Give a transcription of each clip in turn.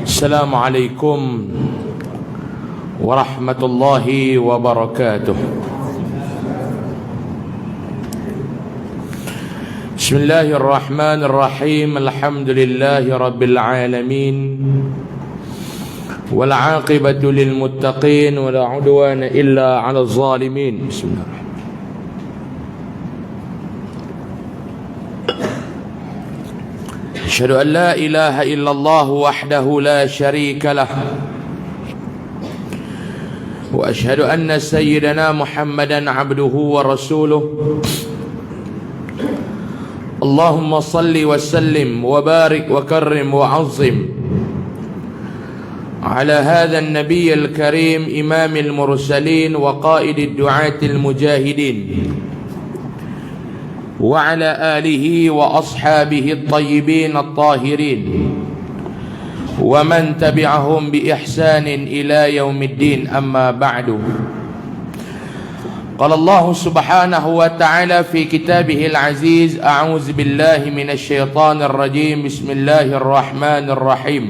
Assalamualaikum warahmatullahi wabarakatuh. Bismillahirrahmanirrahim. Alhamdulillahi rabbil alamin. Wal 'aqibatu lil muttaqin wa la 'udwana illa 'alal zalimin. Bismillahirrahmanirrahim. أشهد أن لا إله إلا الله وحده لا شريك له وأشهد أن سيدنا محمدا عبده ورسوله اللهم صل وسلم وبارك وكرم وعظم على هذا النبي الكريم إمام المرسلين وقائد الدعاة المجاهدين وعلى آله وأصحابه الطيبين الطاهرين ومن تبعهم بإحسان إلى يوم الدين. أما بعد، قال الله سبحانه وتعالى في كتابه العزيز: أعوذ بالله من الشيطان الرجيم. بسم الله الرحمن الرحيم.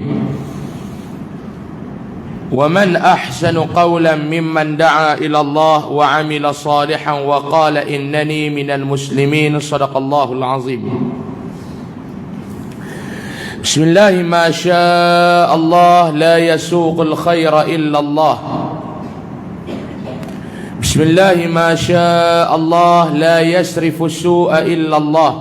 ومن أحسن قولا ممن دعا إلى الله وعمل صالحا وقال إنني من المسلمين. صدق الله العظيم. بسم الله ما شاء الله لا يسوق الخير إلا الله. بسم الله ما شاء الله لا يسرف السوء إلا الله.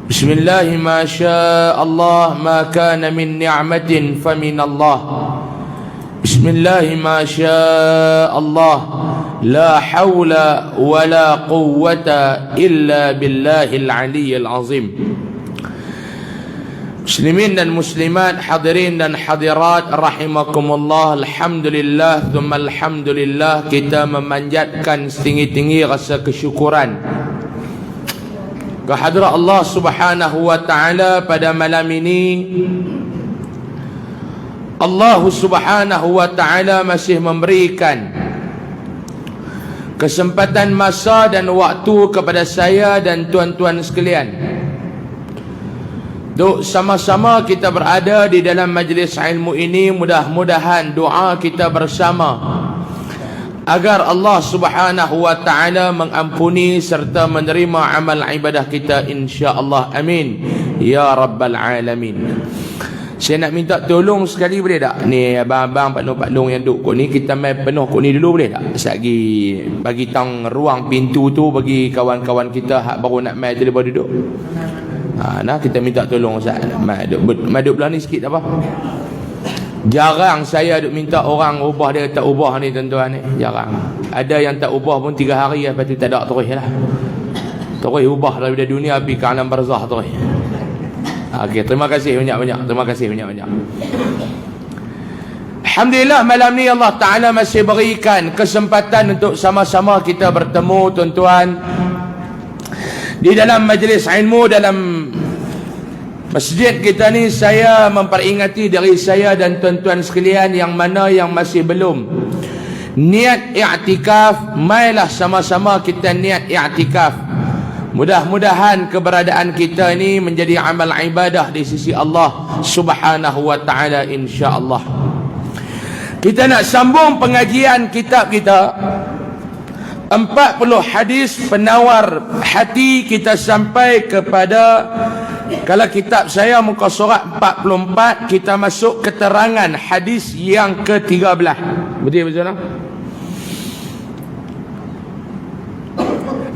بسم الله ما شاء الله ما كان من نعمة فمن الله. بسم الله ما شاء الله لا حول ولا قوة إلا بالله العلي العظيم. Muslimin dan muslimat, hadirin dan hadirat rahimakumullah. Alhamdulillah thumma alhamdulillah, kita memanjatkan setinggi-tinggi rasa kesyukuran kehadrat Allah Subhanahu wa taala pada malam ini. Allah Subhanahu wa taala masih memberikan kesempatan masa dan waktu kepada saya dan tuan-tuan sekalian untuk sama-sama kita berada di dalam majlis ilmu ini. Mudah-mudahan doa kita bersama agar Allah Subhanahu wa taala mengampuni serta menerima amal ibadah kita, insya-Allah. Amin ya rabbal alamin. Saya nak minta tolong sekali, boleh tak? Ni abang-abang, Pak Long yang duduk kot ni, kita main penuh kot ni dulu, boleh tak? Sekali bagi tang ruang pintu tu bagi kawan-kawan kita hak baru nak main tu, dia baru duduk. Nah, kita minta tolong Ustaz. Mai duduk belah ni sikit apa? Jarang saya duk minta orang ubah, dia tak ubah ni tuan-tuan ni. Jarang. Ada yang tak ubah pun 3 hari lepas tu tak ada terus lah. Terus ubah daripada dunia pergi ke alam barzah terus. Okey, terima kasih banyak-banyak. Terima kasih banyak-banyak. Alhamdulillah, malam ni Allah Ta'ala masih berikan kesempatan untuk sama-sama kita bertemu tuan-tuan di dalam majlis ilmu dalam masjid kita ni. Saya memperingati dari saya dan tuan-tuan sekalian yang mana yang masih belum niat i'tikaf, mailah sama-sama kita niat i'tikaf. Mudah-mudahan keberadaan kita ini menjadi amal ibadah di sisi Allah Subhanahu wa taala, insya-Allah. Kita nak sambung pengajian kitab kita 40 hadis penawar hati. Kita sampai kepada, kalau kitab saya muka surat 44, kita masuk keterangan hadis yang ke-13. Betul tak?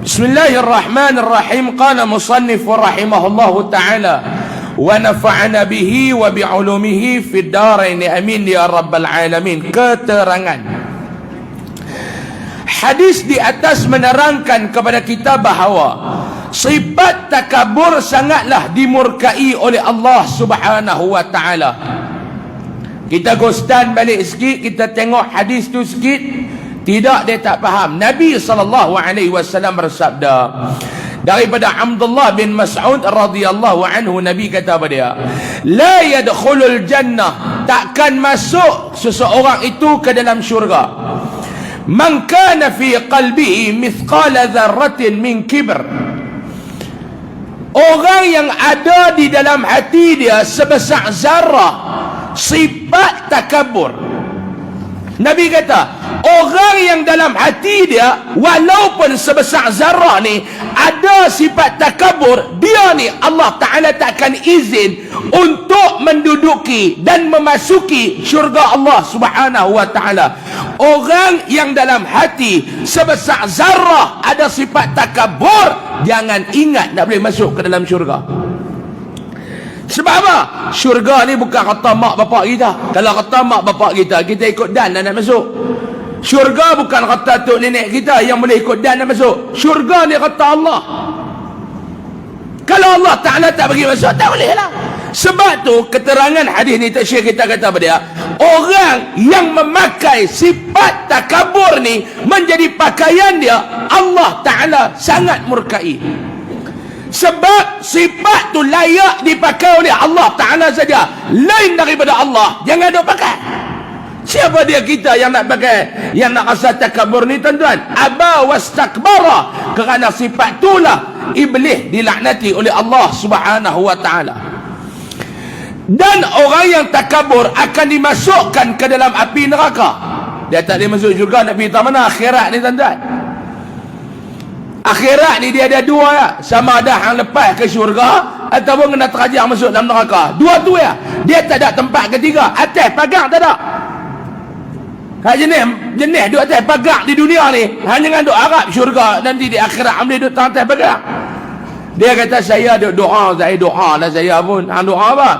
Bismillahirrahmanirrahim. Qala musannif rahimahullahu ta'ala wa nafa'ana bihi wa bi'ulumihi fid darain. Amin ya rabbal alamin. Keterangan hadis di atas menerangkan kepada kita bahawa sifat takabur sangatlah dimurkai oleh Allah Subhanahu wa taala. Kita gostan balik sikit, kita tengok hadis tu sikit. Tidak, dia tak faham. Nabi SAW bersabda daripada Abdullah bin Mas'ud radhiyallahu anhu, Nabi kata pada dia, la yadkhulul jannah, takkan masuk seseorang itu ke dalam syurga, man kana fi qalbihi mithqala dzarratin min kibr, orang orang yang ada di dalam hati dia sebesar zarah sifat takabur. Nabi kata, orang yang dalam hati dia walaupun sebesar zarah ni ada sifat takabur, dia ni Allah Ta'ala takkan izin untuk menduduki dan memasuki syurga Allah Subhanahu wa Ta'ala. Orang yang dalam hati sebesar zarah ada sifat takabur, jangan ingat nak boleh masuk ke dalam syurga. Sebab apa? Syurga ni bukan kata mak bapak kita. Kalau kata mak bapak kita, kita ikut dan nak masuk. Syurga bukan kata tok nenek kita yang boleh ikut dan nak masuk. Syurga ni kata Allah. Kalau Allah Ta'ala tak bagi masuk, tak boleh lah. Sebab tu keterangan hadis ni Syekh kita kata pada dia, orang yang memakai sifat takabur ni menjadi pakaian dia, Allah Ta'ala sangat murkai. Sebab sifat tu layak dipakai oleh Allah Ta'ala saja, lain daripada Allah jangan duk pakai. Siapa dia kita yang nak pakai, yang nak rasa takabur ni tuan-tuan? Aba wastakbara. Kerana sifat itulah iblis dilaknati oleh Allah Subhanahu wa Ta'ala. Dan orang yang takabur akan dimasukkan ke dalam api neraka. Dia tak boleh masuk syurga, nak pergi mana akhirat ni tuan-tuan. Akhirat ni dia ada dua ya. Sama ada hang lepas ke syurga ataupun kena terajang masuk dalam neraka. Dua tu ya. Dia tak ada tempat ketiga. Atas pagar tak ada. Hak jenis duduk atas pagar di dunia ni, hanya dengan duk harap syurga, nanti di akhirat boleh duduk atas pagar. Dia kata saya duk doa, saya doa lah saya pun. Hang doa apa?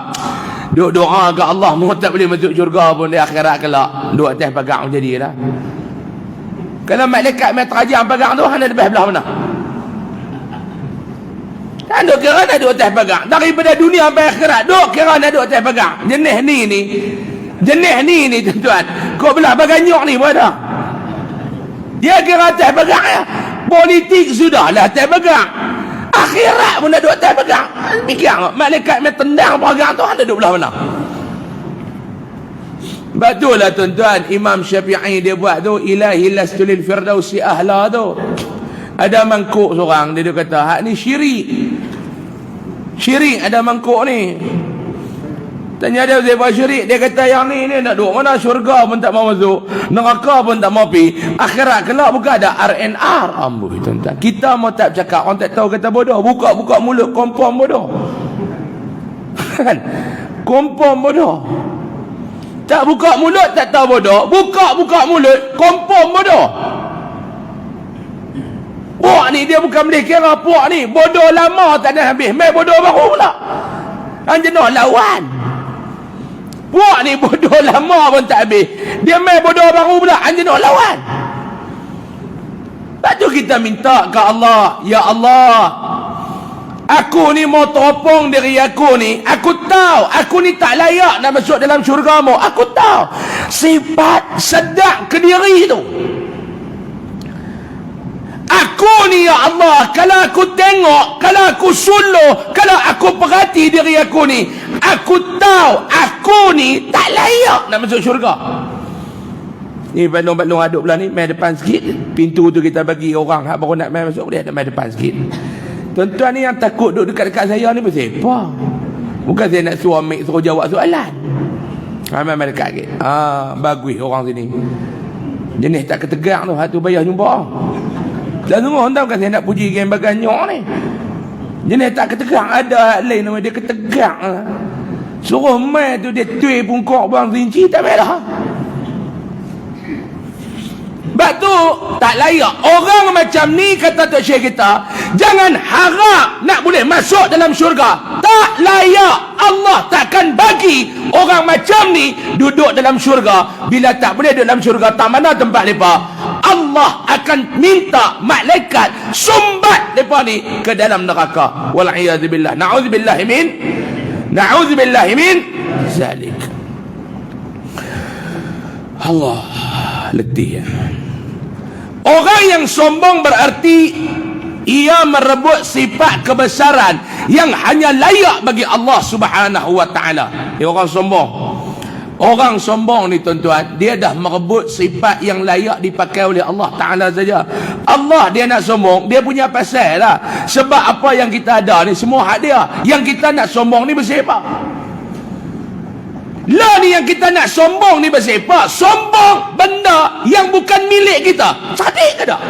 Duk doa ke Allah, mu tak boleh masuk syurga pun di akhirat kelak. Duduk atas pagar jadilah. Kalau malaikat mai terajang pagar tu, hang ada belah mana? Hang duk kira nak duduk atas pagar. Daripada dunia sampai akhirat, duk kira nak duduk atas pagar. Jenis ni tuan-tuan, kau belah baganyok ni pun ada. Dia kira atas pagar ya. Politik sudahlah atas pagar, akhirat pun nak duduk atas pagar. Mikir malaikat mai tendang pagar tu, hang duduk belah mana? Betul lah tuan-tuan, Imam Syafi'i dia buat tu, ilahi lastu lil firdausi ahla tu. Ada mangkuk seorang, dia kata hak ni syirik ada mangkuk ni. Tanya dia siapa syirik, dia kata yang ni nak duduk mana, syurga pun tak mau masuk, neraka pun tak mau pergi, akhirat kelak bukan ada RNR. Amboi tuan-tuan, kita mau tak cakap, orang tak tahu kata bodoh, buka mulut kompom bodoh. Kan? Kompom bodoh. Tak buka mulut tak tahu bodoh, buka mulut kompom bodoh. Puak ni dia bukan boleh kira puak ni bodoh lama tak ada habis, mai bodoh baru pula. Anjenuh lawan. Puak ni bodoh lama pun tak habis, dia mai bodoh baru pula, anjenuh lawan. Lepas tu kita minta ke Allah, ya Allah, aku ni mau teropong diri aku ni. Aku tahu aku ni tak layak nak masuk dalam syurga-Mu. Aku tahu sifat sedap ke diri tu. Aku ni ya Allah, kalau aku tengok, kalau aku suluh, kalau aku perhati diri aku ni, aku tahu aku ni tak layak nak masuk syurga. Ni balong-balong aduk belah ni, mai depan sikit. Pintu tu kita bagi orang hak baru nak mai masuk, dia ada mai depan sikit. Tuan-tuan ni yang takut duduk dekat-dekat saya ni pun siapa? Bukan saya nak suruh jawab soalan. Mai dekat sikit. Bagus orang sini. Jenis tak ketegak tu, hak tu bayar jumpa. Dan semua orang tahu kan saya nak puji game baganyok ni. Jenis tak ketegak, ada hak lain nama dia ketegak. Suruh mai tu dia tuai pungkok bang rinci tak mai dah. Sebab tu tak layak orang macam ni, kata Tok Syekh kita, jangan harap nak boleh masuk dalam syurga. Tak layak. Allah takkan bagi orang macam ni duduk dalam syurga. Bila tak boleh duduk dalam syurga, tak mana tempat mereka, Allah akan minta malaikat sumbat mereka ni ke dalam neraka. Wal'iyadzubillah. Na'udzubillahi min zalik. Allah letih ya. Orang yang sombong berarti ia merebut sifat kebesaran yang hanya layak bagi Allah Subhanahu wa Ta'ala. Dia orang sombong. Orang sombong ni tuan-tuan, dia dah merebut sifat yang layak dipakai oleh Allah Ta'ala saja. Allah dia nak sombong, dia punya pasal lah. Sebab apa yang kita ada ni semua hak dia. Yang kita nak sombong ni bersifat. Lah ni yang kita nak sombong ni bersifat. Sombong benda yang bukan milik kita. Sadik ke tak?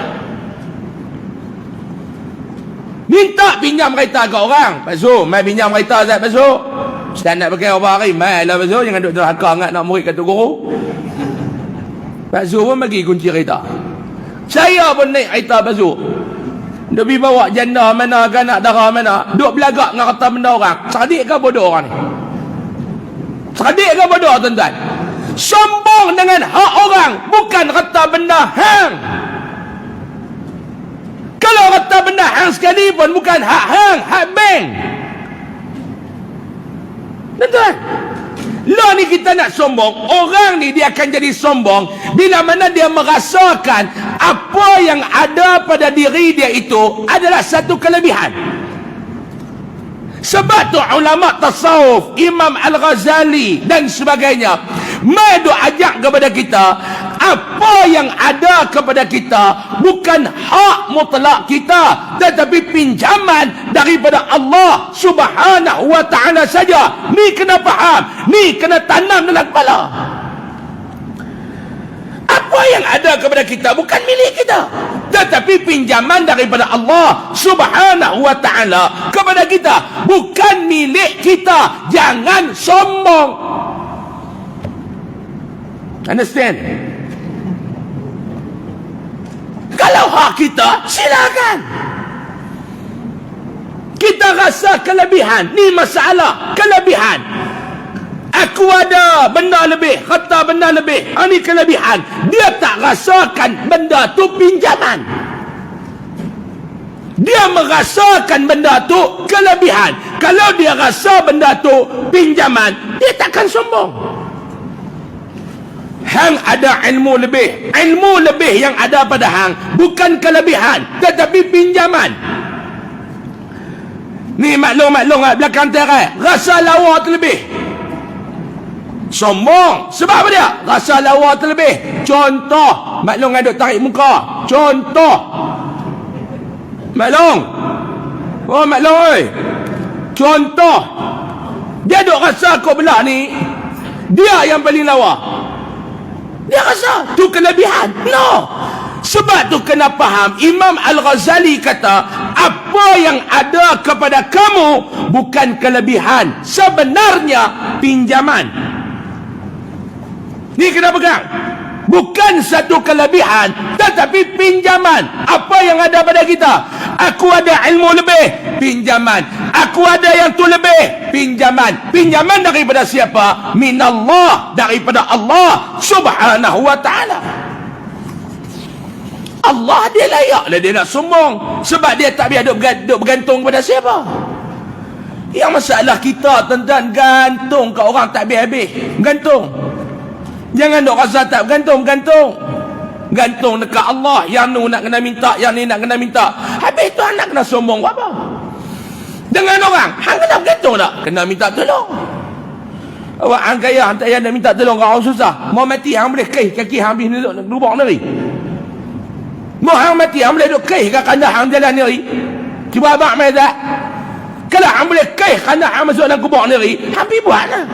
Minta pinjam kereta ke orang. Pak Su, mai pinjam kereta Ustaz Pak Su. Ustaz nak pakai apa hari? Mai lah Pak Su. Jangan duduk terhaka ingat nak murid kata guru. Pak Su pun bagi kunci kereta. Saya pun naik kereta Pak Su. Dia pergi bawa janda mana, anak dara mana. Duk belagak dengan kereta benda orang. Sadik ke bodoh orang ni? Sadik ke bodoh tuan-tuan? Sombong dengan hak orang, bukan kereta benda hang. Kalau kereta benda hang sekalipun bukan hak hang, hak bank. Tuan-tuan, lah ni kita nak sombong. Orang ni dia akan jadi sombong bila mana dia merasakan apa yang ada pada diri dia itu adalah satu kelebihan. Sebab tu ulama tasawuf, Imam Al-Ghazali dan sebagainya, mereka ajak kepada kita, apa yang ada kepada kita bukan hak mutlak kita, tetapi pinjaman daripada Allah Subhanahu wa ta'ala saja. Ni kena faham, ni kena tanam dalam kepala. Apa yang ada kepada kita bukan milik kita, tetapi pinjaman daripada Allah Subhanahu wa ta'ala kepada kita, bukan milik kita. Jangan sombong. Understand? Kalau hak kita, silakan. Kita rasa kelebihan, ni masalah kelebihan. Aku ada benda lebih, kata benda lebih, ini kelebihan. Dia tak rasakan benda tu pinjaman. Dia merasakan benda tu kelebihan. Kalau dia rasa benda tu pinjaman, dia takkan sombong. Hang ada ilmu lebih. Ilmu lebih yang ada pada hang bukan kelebihan, tetapi pinjaman. Ni maklum belakang terai, rasa lawa terlebih. Sombong. Sebab apa dia? Rasa lawa terlebih. Contoh, maklum aduk tarik muka. Contoh, maklum. Oh maklum oi. Contoh, dia duk rasa kau belah ni, dia yang paling lawa. Dia rasa tu kelebihan. No. Sebab tu kena faham, Imam Al-Ghazali kata, apa yang ada kepada kamu bukan kelebihan, sebenarnya pinjaman. Ni kena pegang. Bukan satu kelebihan, tetapi pinjaman. Apa yang ada pada kita? Aku ada ilmu lebih, pinjaman. Aku ada yang tu lebih, pinjaman. Pinjaman daripada siapa? Minallah, daripada Allah Subhanahu wa ta'ala. Allah dia layak lah dia nak sombong, sebab dia tak biar duk bergantung kepada siapa. Yang masalah kita tuan-tuan, gantung kat orang tak habis-habis. Gantung. Jangan duk rasa tak bergantung. Gantung dekat Allah. Yang ni nak kena minta, yang ni nak kena minta. Habis tu anak kena sombong apa? Dengan orang, hang kena bergantung tak? Kena minta tolong. Awak hang kaya, hang tak payah nak minta tolong kat orang susah. Mau mati hang boleh keh kaki hang habis duduk lubang neri. Mau hang mati hang boleh duduk keh kat kandang hang jalan neri. Cuba abang mai tak? Kalau hang boleh keh kandang hang masuk dalam kubur neri, hang pergi buat lah.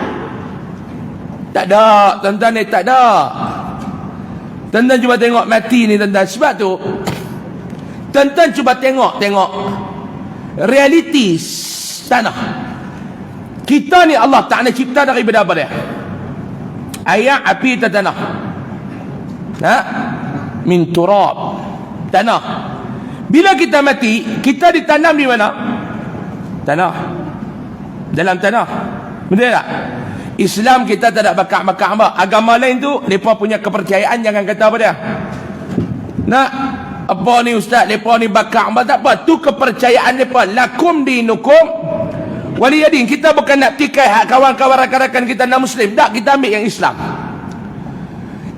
Tak ada, tuan-tuan ni tak ada. Tuan-tuan cuba tengok mati ni tuan-tuan. Sebab tu, tuan-tuan cuba tengok realiti tanah. Kita ni Allah Ta'ala cipta daripada apa dia? Air, api, dan tanah. Min turab. Tanah. Bila kita mati, kita ditanam di mana? Tanah. Dalam tanah. Betul tak? Islam kita tak ada bakar-bakar apa. Agama lain tu, mereka punya kepercayaan, jangan kata apa dia. Nak, apa ni ustaz, mereka ni bakar apa, tak apa. Tu kepercayaan mereka. Lakum dinukum waliyadin. Kita bukan nak tikai hak kawan-kawan rakan-rakan kita nak Muslim. Tak, kita ambil yang Islam.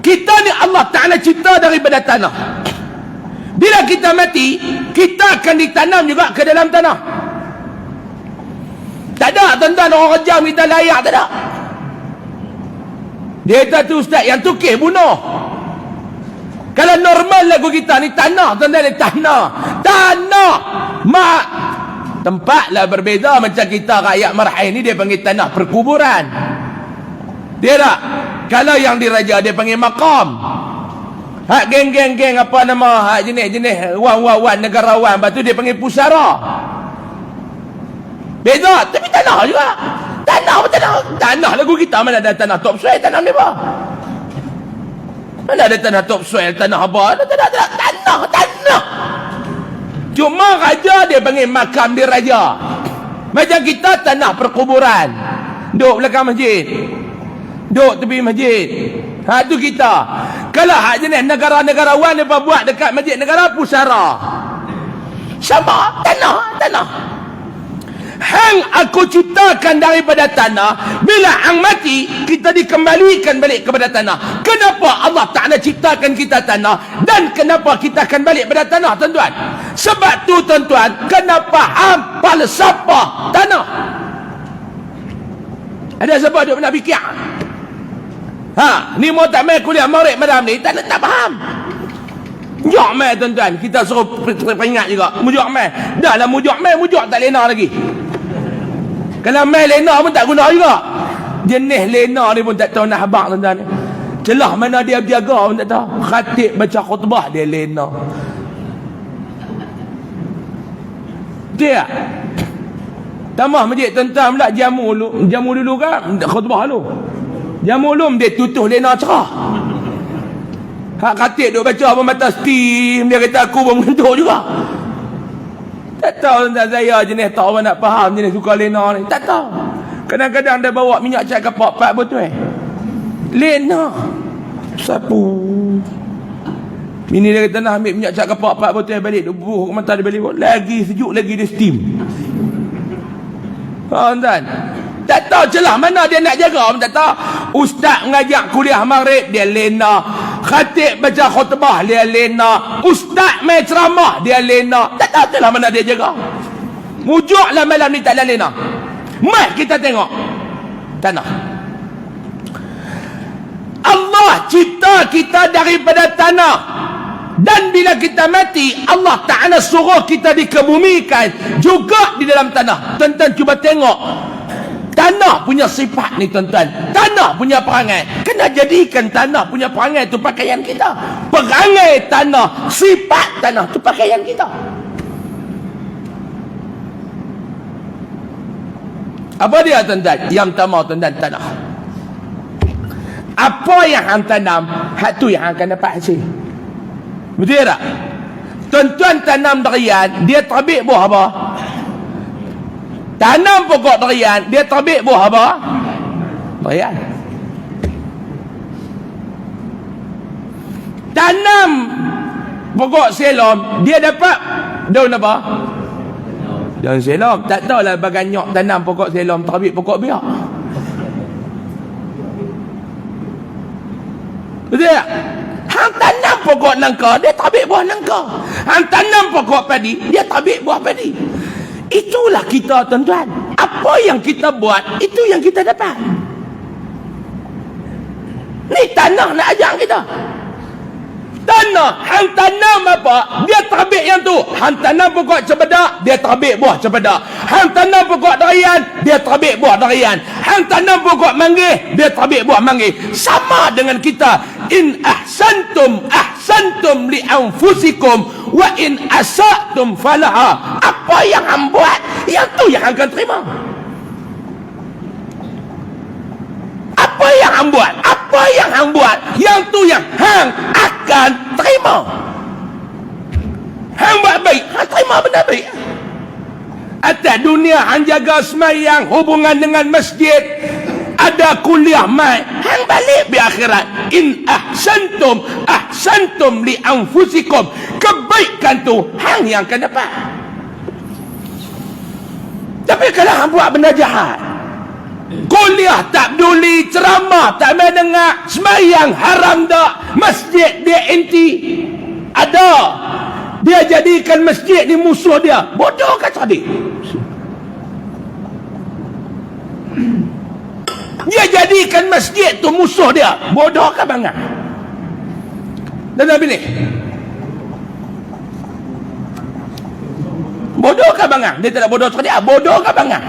Kita ni Allah Ta'ala cipta daripada tanah. Bila kita mati, kita akan ditanam juga ke dalam tanah. Tak ada tuan-tuan orang rejam kita layak, tak ada. Dia kata tu ustaz, yang tukih bunuh. Kalau normal lagu kita ni tanah, tuan-tuan, ni tanah. Mak. Tempat lah berbeza. Macam kita rakyat Meraih ni dia panggil tanah perkuburan. Dia tak? Kalau yang diraja dia panggil makam. Hak geng-geng apa nama, hak jenis-jenis wan negarawan, lepas tu dia panggil pusara. Beza, tapi tanah juga. Tanah lagu kita mana ada tanah topsoil, tanah ni apa? Mana ada tanah topsoil, tanah apa? Tanah. Cuma raja dia panggil makam dia raja. Macam kita tanah perkuburan. Duduk belakang masjid. Duduk tepi masjid. Tu kita. Kalau hak jenis negara-negarawan dia buat dekat masjid negara, pusara. Sama, tanah. Hang aku ciptakan daripada tanah. Bila hang mati, kita dikembalikan balik kepada tanah. Kenapa Allah Ta'ala ciptakan kita tanah? Dan kenapa kita akan balik pada tanah, tuan-tuan? Sebab tu, tuan-tuan, kenapa hang falsafah tanah? Ada siapa duk nak fikir? Ni mau tak main kuliah Maghrib malam ni, tak faham. Mujak main, tuan-tuan. Kita suruh peringat juga. Mujak main. Dah lah mujak main, mujak tak lena lagi. Kalau main lena pun tak guna juga. Jenis lena ni pun tak tahu nak habak, tuan-tuan. Celah mana dia berjaga pun tak tahu. Khatib baca khutbah dia lena. Dia tambah masjid, tuan-tuan, pula jamu dulu kan khutbah dulu. Jamu ulum dia tutuh lena cerah. Hak khatib duk baca apa mata steam, dia kata aku pun mengantuk juga. Tak tahu, tuan-tuan, saya jenis tak orang nak faham jenis suka lena ni. Tak tahu. Kadang-kadang dia bawa minyak cat kapak 4 botol. Lena. Sapu. Bini dia kata nak ambil minyak cat kapak 4 botol balik, dia bubuh ke mata dia balik. Lagi sejuk, lagi dia steam. Tuan-tuan, tak tahu celah mana dia nak jaga pun tak tahu. Ustaz mengajak kuliah Maghrib, dia lena. Khatib baca khutbah, dia lena. Ustaz main ceramah, dia lena. Tak tahu celah mana dia jaga. Mujuklah malam ni tak ada lena. Mai kita tengok tanah. Allah cipta kita daripada tanah. Dan bila kita mati, Allah Ta'ala suruh kita dikebumikan juga di dalam tanah. Tuan-tuan cuba tengok. Tanah punya sifat ni, tuan-tuan. Tanah punya perangai. Kena jadikan tanah punya perangai tu pakaian kita. Perangai tanah, sifat tanah tu pakaian kita. Apa dia, tuan-tuan? Yang pertama, tuan-tuan, tanah. Apa yang hang tanam, hak tu yang akan dapat hasil. Betul tak? Tuan-tuan tanam durian, dia terbit buah apa? Tanam pokok durian, dia terbit buah apa? Durian. Tanam pokok selom, dia dapat daun apa? Daun selom. Tak tahulah baganyok tanam pokok selom, terbit pokok biak. Betul tak? Hang tanam pokok nangka, dia terbit buah nangka. Hang tanam pokok padi, dia terbit buah padi. Itulah kita, tuan-tuan. Apa yang kita buat, itu yang kita dapat. Ni tanah nak ajar kita. Tanah, hang tanam apa, dia terbit yang tu. Hang tanam pokok cempedak, dia terbit buah cempedak. Hang tanam pokok durian, dia terbit buah durian. Hang tanam pokok manggis, dia terbit buah manggis. Sama dengan kita. In ahsantum ahsantum li anfusikum wa in asatum falaha. Apa yang hang buat, yang tu yang akan terima. Apa yang hang buat, apa yang hang buat, yang tu yang hang akan terima. Hang buat baik, hang terima benda baik. Atas dunia hang jaga semayang, hubungan dengan masjid, ada kuliah mai, hang balik di akhirat. In ahsantum ahsantum li anfusikum. Kebaikan tu hang yang akan dapat. Tapi kalau hang buat benda jahat, kuliah tak peduli, ceramah tak main dengar, semayang haram tak, masjid dia anti, ada, dia jadikan masjid ni musuh dia, bodoh kan sadik? Dia jadi jadikan masjid tu musuh dia. Bodoh ke bangang? Dan pilih. Bodoh ke bangang? Dia tak bodoh sekali. Bodoh ke bangang?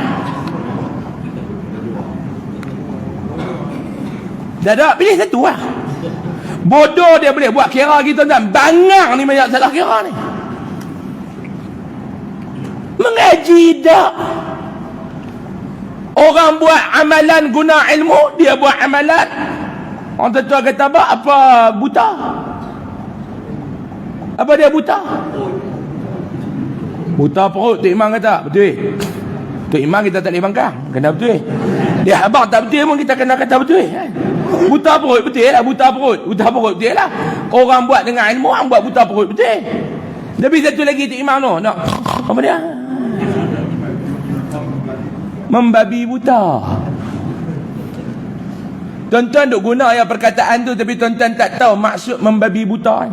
Dah tak, pilih satu lah. Bodoh dia boleh buat kira kita dan bangang ni banyak salah kira ni. Mengaji tak. Orang buat amalan guna ilmu, dia buat amalan. Orang tua kata apa buta? Apa dia buta? Buta perut. Tok Imam kata betul. Tok Imam kita tak boleh bangkang, kena betul. Dia abang tak betul pun kita kena kata betul kan? Buta perut betul lah. Buta perut betul lah. Orang buat dengan ilmu, orang buat buta perut betul. Tapi satu lagi Tok Imam tu nak apa dia? Membabi buta. Tuan-tuan duk guna yang perkataan tu, tapi tuan-tuan tak tahu maksud membabi buta kan?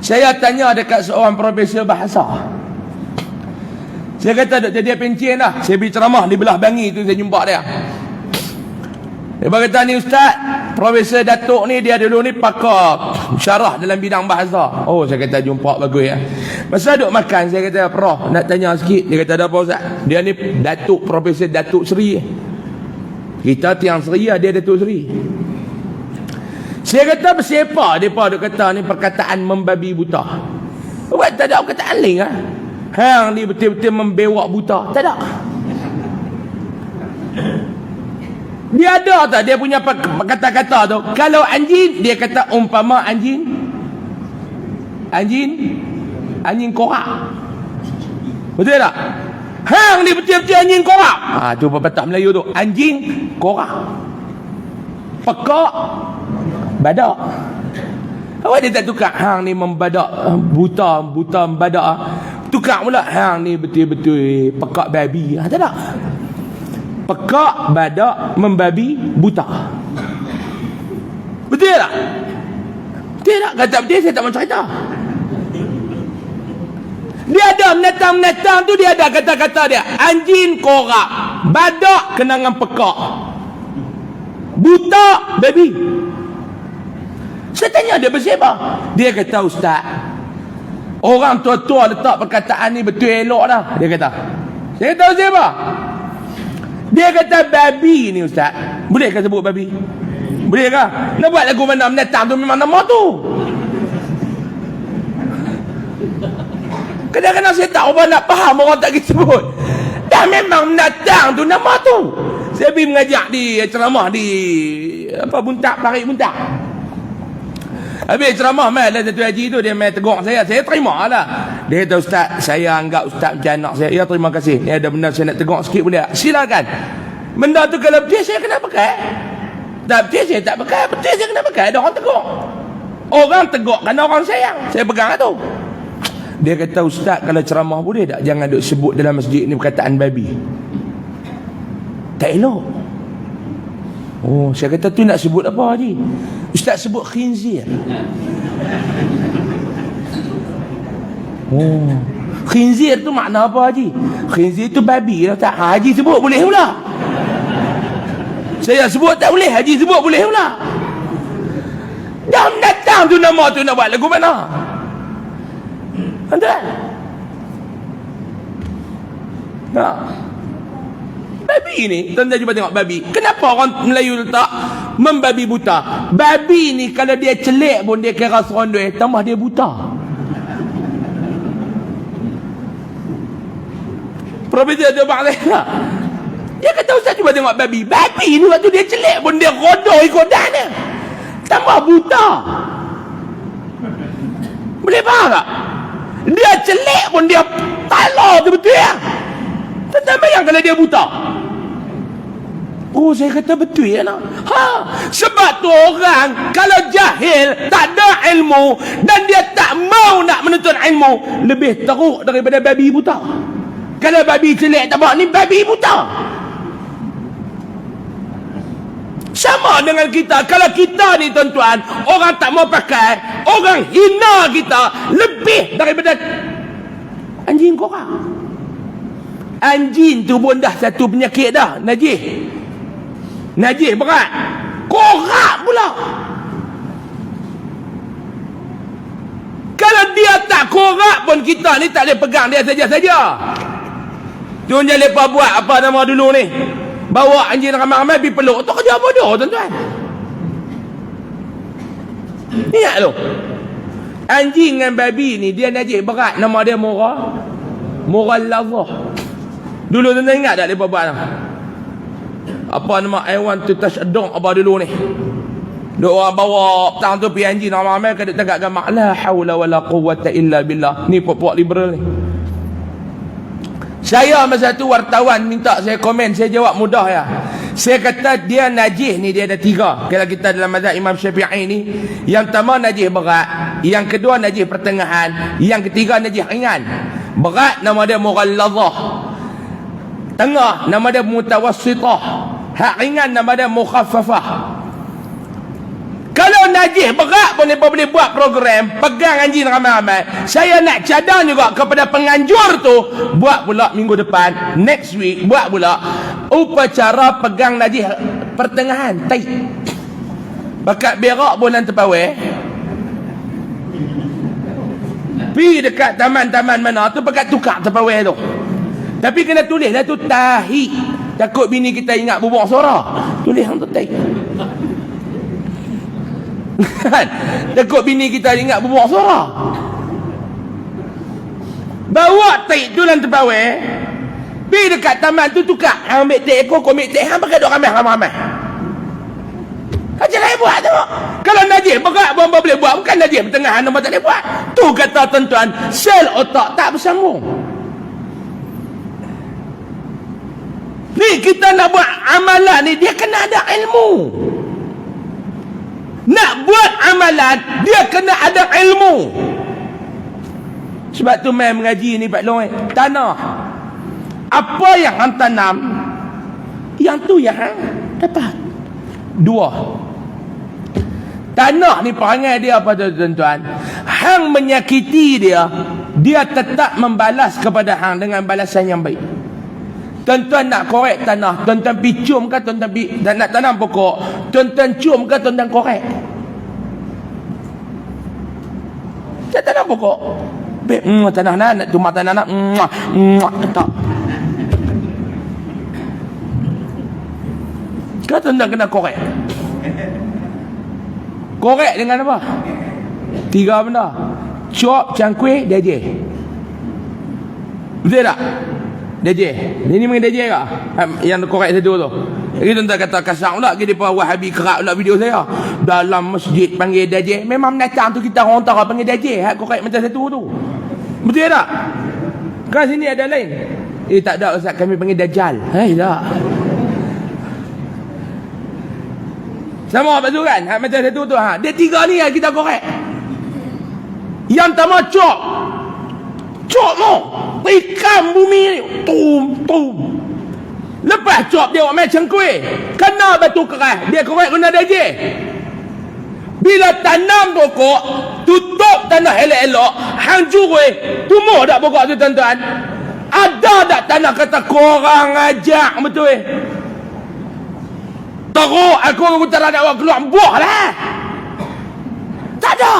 Saya tanya dekat seorang profesor bahasa. Saya kata duk jadi pencen dah. Saya pergi ceramah di belah Bangi tu, saya jumpa dia. Dia berkata, ni Ustaz, Profesor Datuk ni dia dulu ni pakar syarah dalam bidang bahasa. Oh, saya kata jumpa bagus ya. Masa duk makan, saya kata, Prof, nak tanya sikit. Dia kata, ada apa Ustaz? Dia ni Datuk, Profesor Datuk Seri. Kita tiang Seri, dia Datuk Seri. Saya kata, bersiapa mereka duk kata ni perkataan membabi buta? Buat tak ada perkataan lain lah. Hang ni betul-betul membewak buta. Tak ada. Dia ada tak dia punya kata-kata tu? Kalau anjing, dia kata umpama anjing korak. Betul tak? Hang ni betul-betul anjing korak. Tu pepatah Melayu tu. Anjing korak. Pekak badak. Awak dia tak tukar hang ni membadak buta membadak. Tukar pula hang ni betul-betul pekak babi. Tak tak? Pekak badak membabi buta. Betul tak? Betul tak? Kata betul saya tak mahu cerita. Dia ada menatang-menatang tu, dia ada kata-kata dia. Anjing korak, badak kenangan pekak, buta babi. Saya tanya dia bersiapa? Dia kata, Ustaz, orang tua-tua letak perkataan ni betul elok dah. Dia kata. Saya tahu siapa? Dia kata babi ni Ustaz. Boleh ke sebut babi? Boleh ke? Nak buat lagu mana menatang tu memang nama tu. Kadang-kadang saya tak apa nak faham orang tak kisah sebut. Dah memang menatang tu nama tu. Saya pergi mengajak di ceramah di Buntak, Parik Buntak. Habis ceramah mai ada satu haji tu, dia mai tegur saya terima lah. Dia kata, Ustaz, saya anggap Ustaz macam anak saya. Ya, terima kasih. Ni ada benda saya nak tegur sikit boleh tak? Silakan. Benda tu kalau betul saya kena pakai. Tak betul saya tak pakai. Betul saya kena pakai. Ada orang tegur. Orang tegur kerana orang sayang. Saya pegang tu. Dia kata, Ustaz, kalau ceramah boleh tak jangan duk sebut dalam masjid ni perkataan babi. Tak elok. Oh, saya kata tu nak sebut apa Haji? Ustaz sebut khinzir. Oh, khinzir tu makna apa Haji? Khinzir tu babi lah tak? Haji sebut boleh pula. Saya sebut tak boleh, Haji sebut boleh pula. Dah datang tu nama tu nak buat lagu mana? Tuan-tuan. Nah. Babi ni, tuan-tuan cuba tengok babi. Kenapa orang Melayu letak membabi buta? Babi ni kalau dia celik pun dia kira serondoi, tambah dia buta. Profesor tu bang saya. Dia kata, Ustaz cuba tengok babi. Babi ni waktu dia celik pun dia rodoi ikut dia. Tambah buta. Boleh faham tak? Dia celik pun dia talar tu betul ya. Tuan-tuan bayang kalau dia buta. Oh, saya kata betul ya nak. Sebab tu orang kalau jahil, tak ada ilmu dan dia tak mau nak menuntut ilmu, lebih teruk daripada babi buta. Kalau babi celik tak bawa ni babi buta. Sama dengan kita. Kalau kita ni tuan-tuan, orang tak mau pakai, orang hina kita lebih daripada anjing korang. Anjing tu pun dah satu penyakit dah, najis. najis berat. Korak pula. Kalau dia tak korak pun kita ni tak boleh pegang dia saja-saja. Tu je lepas buat apa nama dulu ni. Bawa anjing ramai-ramai pergi peluk. Tu kerja bodoh tuan-tuan. Ingat tu. Anjing dengan babi ni dia najis berat. Nama dia Murallazah. Dulu tuan-tuan ingat tak lepas buat tu? Apa nama I want to touch a dog apa dulu ni. Duk orang bawa petang tu pergi anjing ramai-ramai kadang tegak gamak. La hawla wa la quwwata illa billah. Ni puak-puak liberal ni. Saya masa tu wartawan minta saya komen, saya jawab mudah ya. Saya kata dia najis ni dia ada 3. Kalau kita dalam mazhab Imam Syafi'i ni, yang pertama najis berat, yang kedua najis pertengahan, yang ketiga najis ringan. Berat nama dia mughallazah. Tengah nama dia mutawassithah. Hak ringan nama dia mukhaffafah. Kalau najis berat pun mereka boleh buat program pegang anjing ramai-ramai. Saya nak cadang juga kepada penganjur tu, buat pula minggu depan, next week buat pula upacara pegang najis pertengahan, tai. Bakat berak bulan terpawai. Pergi dekat taman-taman mana tu bakat tukar terpawai tu. Tapi kena tulis lah tu tahi. Takut bini kita ingat bubuk suara. Tulis hang tu tai. Takut bini kita ingat berbuak suara. Bawa taik tu dalam terpawai, pergi dekat taman tu tukar. Hang ambil taik ekor, kau ambil taik hang, pakai duk ramai-ramai. Macam mana buat tu? Kalau najis berat pun boleh buat. Bukan najis pertengahan nombor tak boleh buat. Tu kata tuan-tuan, sel otak tak bersambung. Ni kita nak buat amalan ni, dia kena ada ilmu. Nak buat amalan, dia kena ada ilmu. Sebab tu main mengaji ni Pak Long, tanah. Apa yang hang tanam, yang tu yang hang dapat. 2. Tanah ni perangai dia apa tuan-tuan? Hang menyakiti dia, dia tetap membalas kepada hang dengan balasan yang baik. Tuan-tuan nak korek tanah, tuan-tuan pergi cium ke tuan-tuan pergi, dan nak tanam pokok, tuan-tuan cium ke tuan-tuan korek? Tak tanam pokok. Tanah nak cuma tanah nak tak. Kau tuan-tuan kena korek. Korek dengan apa? 3 benda. Cop, cangkui, dejeh. Betul tak? Dejeh. Ini memang dejeh ke? Yang korek satu tu. Jadi tuan-tuan kata kasar pula, dia pun Wahabi kerak pula video saya. Dalam masjid panggil dejeh. Memang menacang tu kita orang utara panggil dejeh. Hak korek macam satu tu. Betul tak? Kan sini ada lain. Tak ada Ustaz, kami panggil Dajjal. Hai tak. Sama Pak Zuran, macam satu tu. Dia 3 ni yang kita korek. Yang pertama cop. Cop tu. Tikam bumi ni. Tum. Lepas cop dia buat macam kuih. Kena batu keras. Dia korek guna dajih. Bila tanam pokok, tutup tanah elok-elok, hang jurui, tumbuh tak pokok tu tuan-tuan? Ada tak tanah kata korang ajak betul teruk aku utara nak keluar buah lah. Tak ada.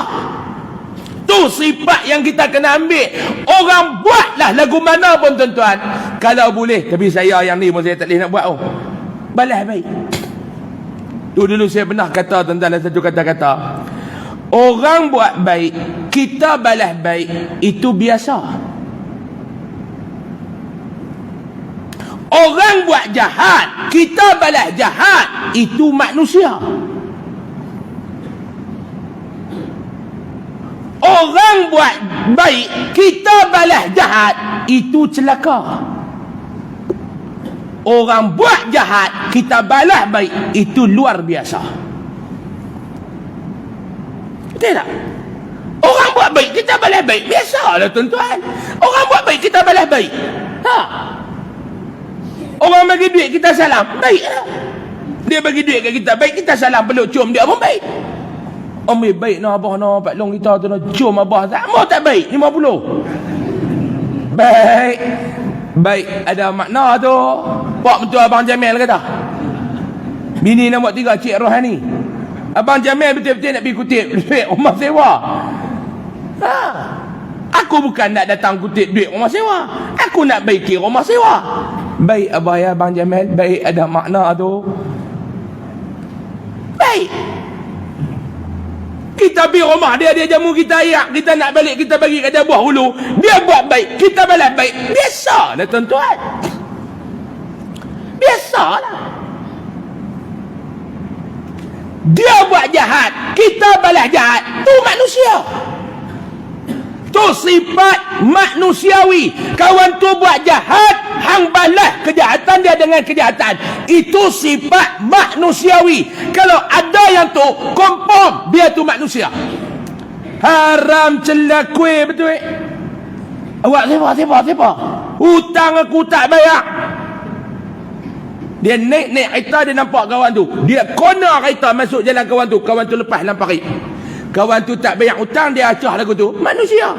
Tu sifat yang kita kena ambil. Orang buatlah lagu mana pun tuan-tuan, kalau boleh. Tapi saya yang ni pun saya tak boleh nak buat. Balas baik. Tu dulu saya pernah kata tuan-tuan, satu kata-kata, orang buat baik, kita balas baik, itu biasa. Orang buat jahat, kita balas jahat, itu manusia. Orang buat baik, kita balas jahat, itu celaka. Orang buat jahat, kita balas baik, itu luar biasa. Betul tak? Orang buat baik, kita balas baik, biasalah tuan-tuan. Orang buat baik, kita balas baik. Orang bagi duit, kita salam, baik lah. Dia bagi duit kat kita, baik, kita salam, peluk, cium dia pun baik. Baik nak abah nak Pak Long kita tu nak cium abah, sama tak baik? 50. Baik ada makna tu. Pak betul abang Jamil kata. Bini nombor 3 Cik Rohani. Abang Jamil betul-betul nak pergi kutip duit rumah sewa. Aku bukan nak datang kutip duit rumah sewa. Aku nak baiki rumah sewa. Baik abah ya Abang Jamil, baik, ada makna tu. Baik. Kita pergi rumah dia, dia jamu kita ayak, kita nak balik, kita bagi kat dia buah hulu. Dia buat baik, kita balas baik. Biasalah tuan-tuan. Biasalah. Dia buat jahat, kita balas jahat. Tu manusia. Tu sifat manusiawi. Kawan tu buat jahat, hang balas kejahatan dia dengan kejahatan. Itu sifat manusiawi. Kalau ada yang tu, confirm dia tu manusia. Haram celah kuih betul. Awak siapa? Hutang aku tak bayar. Dia naik kereta, dia nampak kawan tu. Dia kona kereta masuk jalan kawan tu. Kawan tu lepas dalam parit. Kawan tu tak bayar hutang, dia acah lagu tu. Manusia.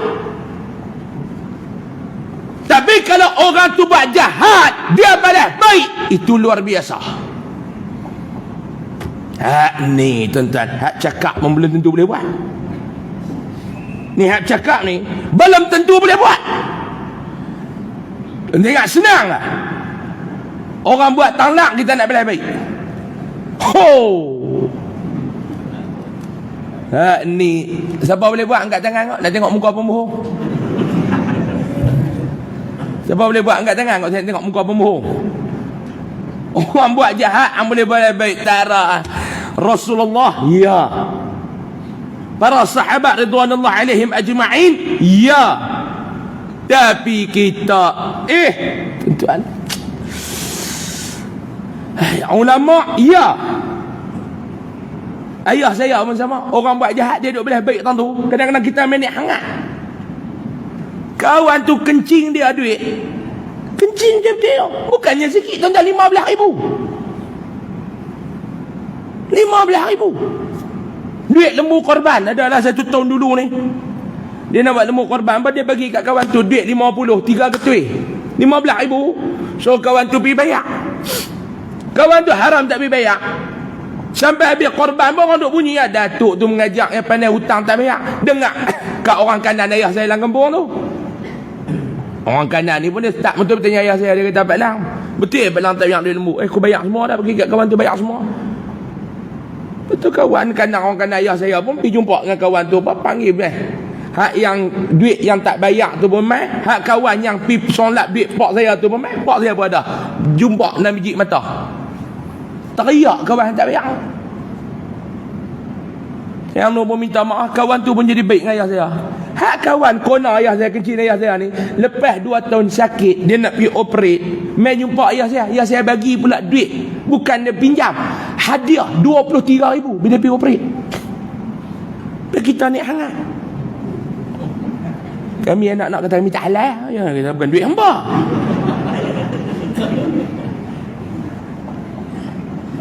Tapi kalau orang tu buat jahat, dia balas baik, itu luar biasa. Ni tuan-tuan, hak cakap pun belum tentu boleh buat. Ni hak cakap ni belum tentu boleh buat. Tengok senang lah. Orang buat talak, kita nak balas baik. Ni siapa boleh buat? Angkat tangan kau. Nak tengok muka pembohong. Siapa boleh buat? Angkat tangan kau. Saya tengok muka pembohong. Orang buat jahat, ang boleh balas baik. Tara Rasulullah, ya. Para sahabat ridwanullah alaihim ajma'in, ya. Tapi kita tuan-tuan, ulama, ya. Ayah saya pun sama. Orang buat jahat, dia duduk belah baik tu. Kadang-kadang kita minit hangat. Kawan tu kencing dia duit. Kencing dia. Bukannya sikit, tuan-tuan, 15,000. 15,000. Duit lembu korban. Adalah 1 tahun dulu ni. Dia nak buat lembu korban. Dia bagi kat kawan tu duit 50, 3 ketui. 15,000. So kawan tu pergi bayar. Kawan tu haram tak pergi bayar. Sampai habis korban pun orang duk bunyi, ya, datuk tu mengajak yang pandai hutang tak bayar. Dengar kat orang kanan ayah saya dalam kampung tu. Orang kanan ni pun dia tak betul-betul ayah saya. Dia kata, Pak Lang, betul Pak Lang tak bayar duit lembu. Aku bayar semua dah. Pergi kat kawan tu bayar semua. Betul kawan kanan, orang kanan ayah saya pun pergi jumpa dengan kawan tu. Apa panggil hak yang duit yang tak bayar tu pun main. Hak kawan yang pergi solat duit pak saya tu pun main. Pak saya pun ada. Jumpa 6 biji mata. Teriak kawan tak bayar. Yang tu pun minta maaf. Kawan tu pun jadi baik dengan ayah saya. Hak kawan kona ayah saya, kencing ayah saya ni, lepas 2 tahun sakit, dia nak pergi operate, main jumpa ayah saya. Ayah saya bagi pula duit. Bukan dia pinjam, hadiah 23,000 bila pergi operate. Kita naik hangat. Kami anak-anak kata kami tak halal. Ya, kita bukan duit hamba.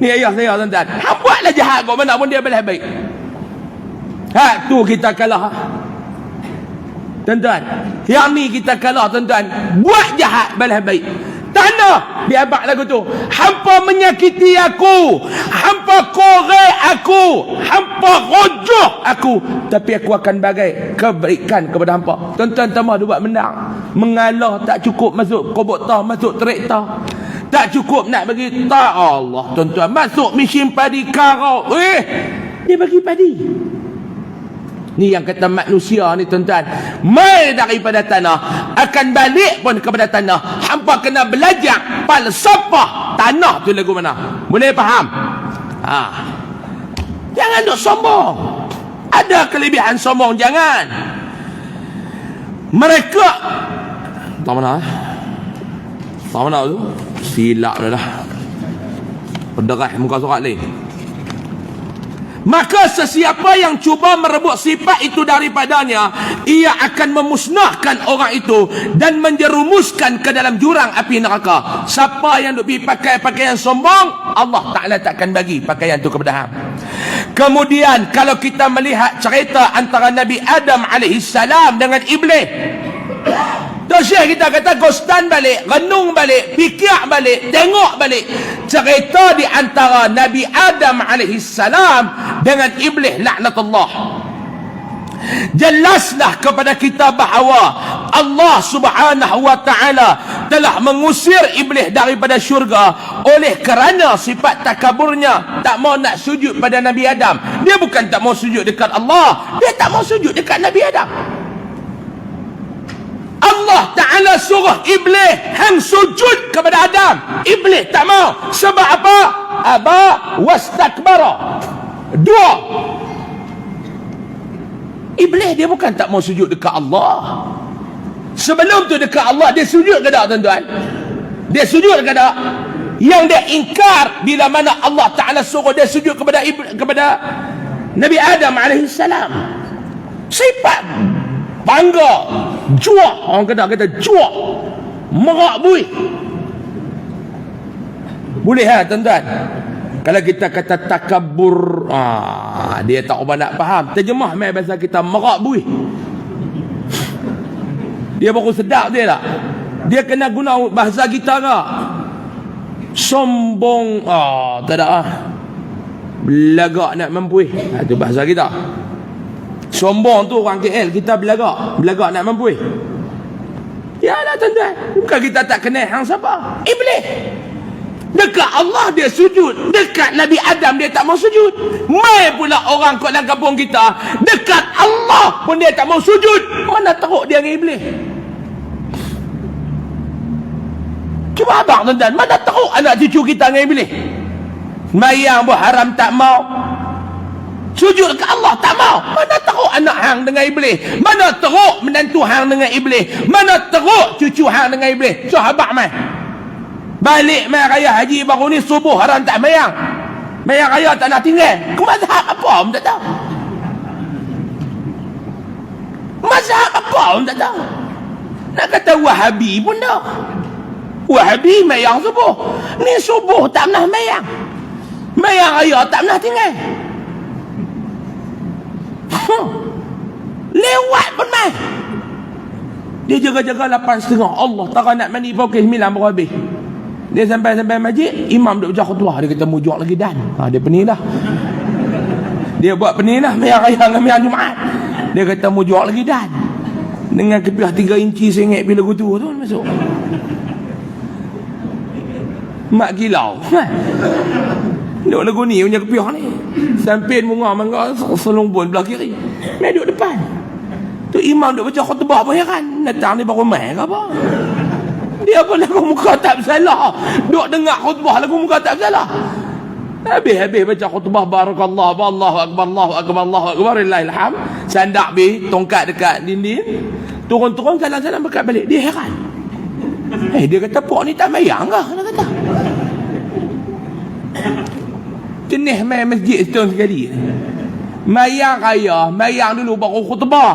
Ni ayah saya tuan-tuan. Hang buatlah jahat kau mana pun dia balas baik. Hak tu kita kalah. Tuan-tuan, yang ni kita kalah tuan-tuan. Buat jahat balas baik. Tanah dia abang lagu tu. Hampa menyakiti aku, hampa korek aku, hampa rojoh aku, tapi aku akan bagai kebaikan kepada hampa. Tuan-tuan tambah dia buat menang. Mengalah tak cukup masuk kobotah, masuk traktor. Tak cukup nak bagi tak Allah tuan-tuan. Masuk mesin padi karau. Dia bagi padi. Ni yang kata manusia ni tuan-tuan. Mai daripada tanah, akan balik pun kepada tanah. Hampa kena belajar falsafah tanah tu lagu mana. Boleh faham? Jangan duk sombong. Ada kelebihan sombong, jangan. Mereka tak mana tak mana tu silap dah berderah muka surat ni. Maka sesiapa yang cuba merebut sifat itu daripadanya, ia akan memusnahkan orang itu dan menjerumuskan ke dalam jurang api neraka. Siapa yang duk pergi pakai pakaian sombong, Allah Ta'ala takkan bagi pakaian itu kepada hang. Kemudian kalau kita melihat cerita antara Nabi Adam alaihissalam dengan Iblis, Tok Syekh kita kata kau stand balik, renung balik, fikir balik, tengok balik cerita di antara Nabi Adam alaihissalam dengan iblis laknatullah. Jelaslah kepada kita bahawa Allah subhanahu wa ta'ala telah mengusir iblis daripada syurga oleh kerana sifat takaburnya, tak mau nak sujud pada Nabi Adam. Dia bukan tak mau sujud dekat Allah, dia tak mau sujud dekat Nabi Adam. Allah Ta'ala suruh iblis hang sujud kepada Adam, iblis tak mau. Sebab apa? Aba wastakbara. Dua, iblis dia bukan tak mau sujud dekat Allah. Sebelum tu dekat Allah dia sujud ke tak tuan-tuan? Dia sujud ke tak? Yang dia ingkar bila mana Allah Ta'ala suruh dia sujud kepada Nabi Adam alaihissalam. Sifat bangga, juak, orang kata juak, merak bui. Boleh tuan-tuan? Kalau kita kata takabur, dia tak apa nak faham. Terjemah mai bahasa kita merak bui. Dia baru sedap dia tak? Dia kena guna bahasa kita ke? Sombong, tak ada belagak nak mampu. Itu bahasa kita. Sombong tu orang KL, kita belagak nak mampu. Yalah tuan-tuan, bukan kita tak kenal hang siapa? Iblis. Dekat Allah dia sujud, dekat Nabi Adam dia tak mau sujud. Mai pula orang kat dalam kampung kita, dekat Allah pun dia tak mau sujud. Mana teruk dia dengan iblis? Cuba abang tuan-tuan, mana teruk anak cucu kita dengan iblis? Mayang buat haram tak mau, sujud ke Allah tak mau. Mana teruk anak hang dengan iblis? Mana teruk menantu hang dengan iblis? Mana teruk cucu hang dengan iblis? Sahabat mai balik mai raya haji baru ni subuh haram tak mayang. Mayang raya tak nak tinggal. Ke mazhab apa pun tak tahu. Mazhab apa pun tak tahu. Nak kata Wahabi pun dah. Wahabi mayang subuh. Ni subuh tak pernah mayang. Mayang raya tak pernah tinggal. Lewat pun mai. Dia jaga-jaga 8.30. Allah tak nak mandi pukul 9 baru habis. Dia sampai masjid, imam duk baca khutbah, dia kata mujuk lagi dan. Dia penilah. Dia buat penilah mayang raya dengan mayang Jumaat. Dia kata mujuk lagi dan. Dengan kepiah 3 inci sengit bila kutu tu masuk. Mak kilau. Duk lagu ni punya kepiah ni. Sampin bunga mangga selumbun belah kiri. Mai duk depan. Tu imam duk baca khutbah apa heran. Datang ni baru mai ke apa? Dia pun lagu muka tak bersalah. Duk dengar khutbah lagu muka tak bersalah. Habis baca khutbah barakallah, Allahu akbar, Allahu akbar, Allahu akbar, lillahilham. Sandak bi tongkat dekat dinding. Turun-turun salam-salam berkat balik. Dia heran. Dia kata pok ni tak mayang ke? Dia kata. Jenis main masjid setahun sekali. Mayang raya, mayang dulu baru khutbah.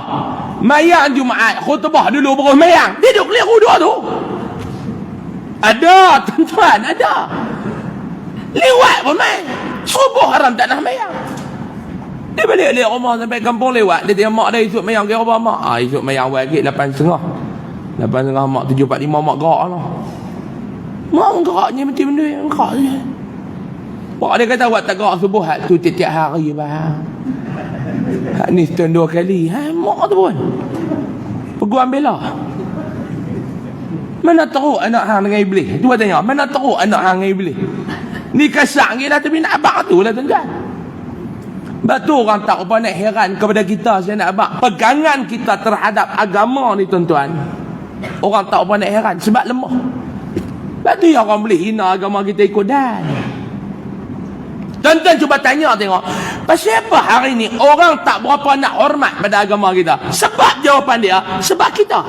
Mayang Jumaat, khutbah dulu baru mayang. Dia duk keliru dua tu. Ada tuan-tuan, ada. Lewat pun main. Subuh haram tak nak mayang. Dia balik rumah sampai kampung lewat. Dia tengok mak dia esok mayang kira apa mak? Esok mayang awal sikit 8.30. 8.30 mak 7.45 mak gerak lah. Mak geraknya mesti benda yang gerak je. Mak dia kata awak tak gerak subuh hak tu tiap-tiap hari bang. Hak ni setahun 2 kali. Mak tu pun peguam bela. Mana teruk anak hang dengan iblis? Tu tanya, mana teruk anak hang dengan iblis? Ni kasar gila tapi nak abang tu lah tuan-tuan. Batu orang tak apa nak heran kepada kita saya nak abang. Pegangan kita terhadap agama ni tuan-tuan. Orang tak apa nak heran sebab lemah. Batu yang orang boleh hina agama kita ikut dan. Tuan-tuan cuba tanya tengok. Pasal apa hari ni orang tak berapa nak hormat pada agama kita? Sebab jawapan dia, sebab kita.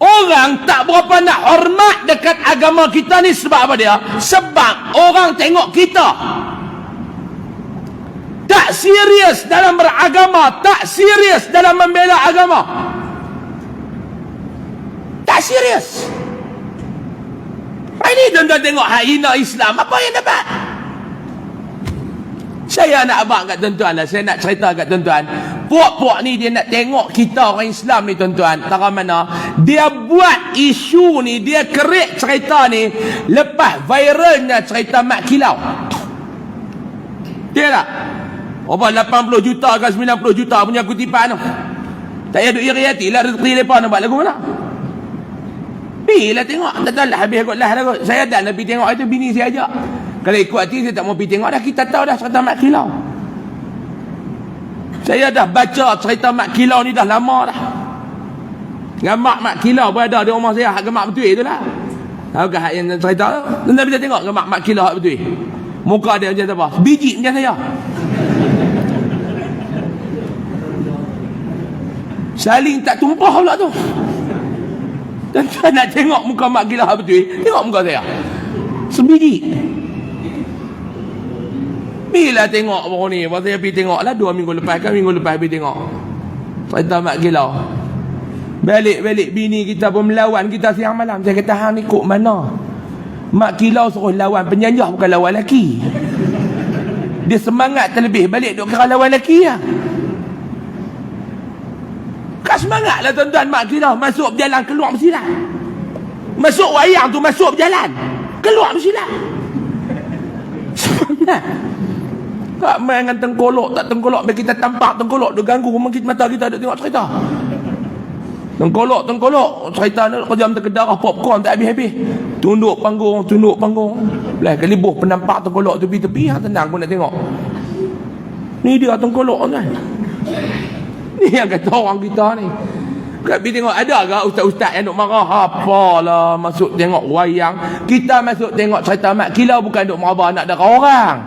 Orang tak berapa nak hormat dekat agama kita ni sebab apa dia? Sebab orang tengok kita tak serius dalam beragama, tak serius dalam membela agama. Tak serius. Ini tuan-tuan tengok hina Islam, apa yang dapat? Saya nak abang kat tuan-tuan lah, saya nak cerita kat tuan-tuan. Puak-puak ni dia nak tengok kita orang Islam ni tuan-tuan, tara mana dia buat isu ni, dia kerik cerita ni lepas viralnya cerita Mat Kilau. Dia tak? Apa 80 juta ke 90 juta punya kutipan tu. Tak payah duk iri hati lah rezeki mereka nak buat lagu mana. Pergilah tengok. Tak lah habis kot lah. Saya dah pergi tengok itu, bini saya ajak. Kalau ikut hati saya tak mau pergi tengok dah. Kita tahu dah cerita Mat Kilau. Saya dah baca cerita Mat Kilau ni dah lama dah. Gamak Mat Kilau berada di rumah saya. Hak gamak betul tu lah. Tahu ke hak yang cerita tu? Tuan-tuan bisa tengok gamak Mat Kilau hak betul. Muka dia macam apa? Biji macam saya. Saling tak tumpah pula tu. Tuan-tuan nak tengok muka Mak Kilau hak betul. Tengok muka saya. Sebiji. Bila tengok baru ni, waktu saya pergi tengok lah 2 minggu lepas kan, minggu lepas pergi tengok cerita Mak Kilau. Balik-balik bini kita pun melawan kita siang malam. Saya kata hang ni kok mana? Mak Kilau suruh lawan penyanjah bukan lawan lelaki. Dia semangat terlebih balik duk kira lawan lelaki lah. Kau semangat lah tuan-tuan. Mak Kilau masuk berjalan keluar bersilat. Masuk wayang tu masuk berjalan keluar bersilat. Semangat. Tak main dengan tengkolok, tak tengkolok. Biar kita tampak tengkolok, dia ganggu mata kita duk tengok cerita. Tengkolok cerita ni kejam terkedarah popcorn tak habis-habis. Tunduk panggung. Lah kali boh penampak tengkolok tepi-tepi, hang tenang pun nak tengok. Ni dia tengkolok kan. Ni yang kata orang kita ni. Kau pergi tengok ada ke ustaz-ustaz yang duk marah? Apalah masuk tengok wayang. Kita masuk tengok cerita Mat Kilau bukan duk marah nak darah orang.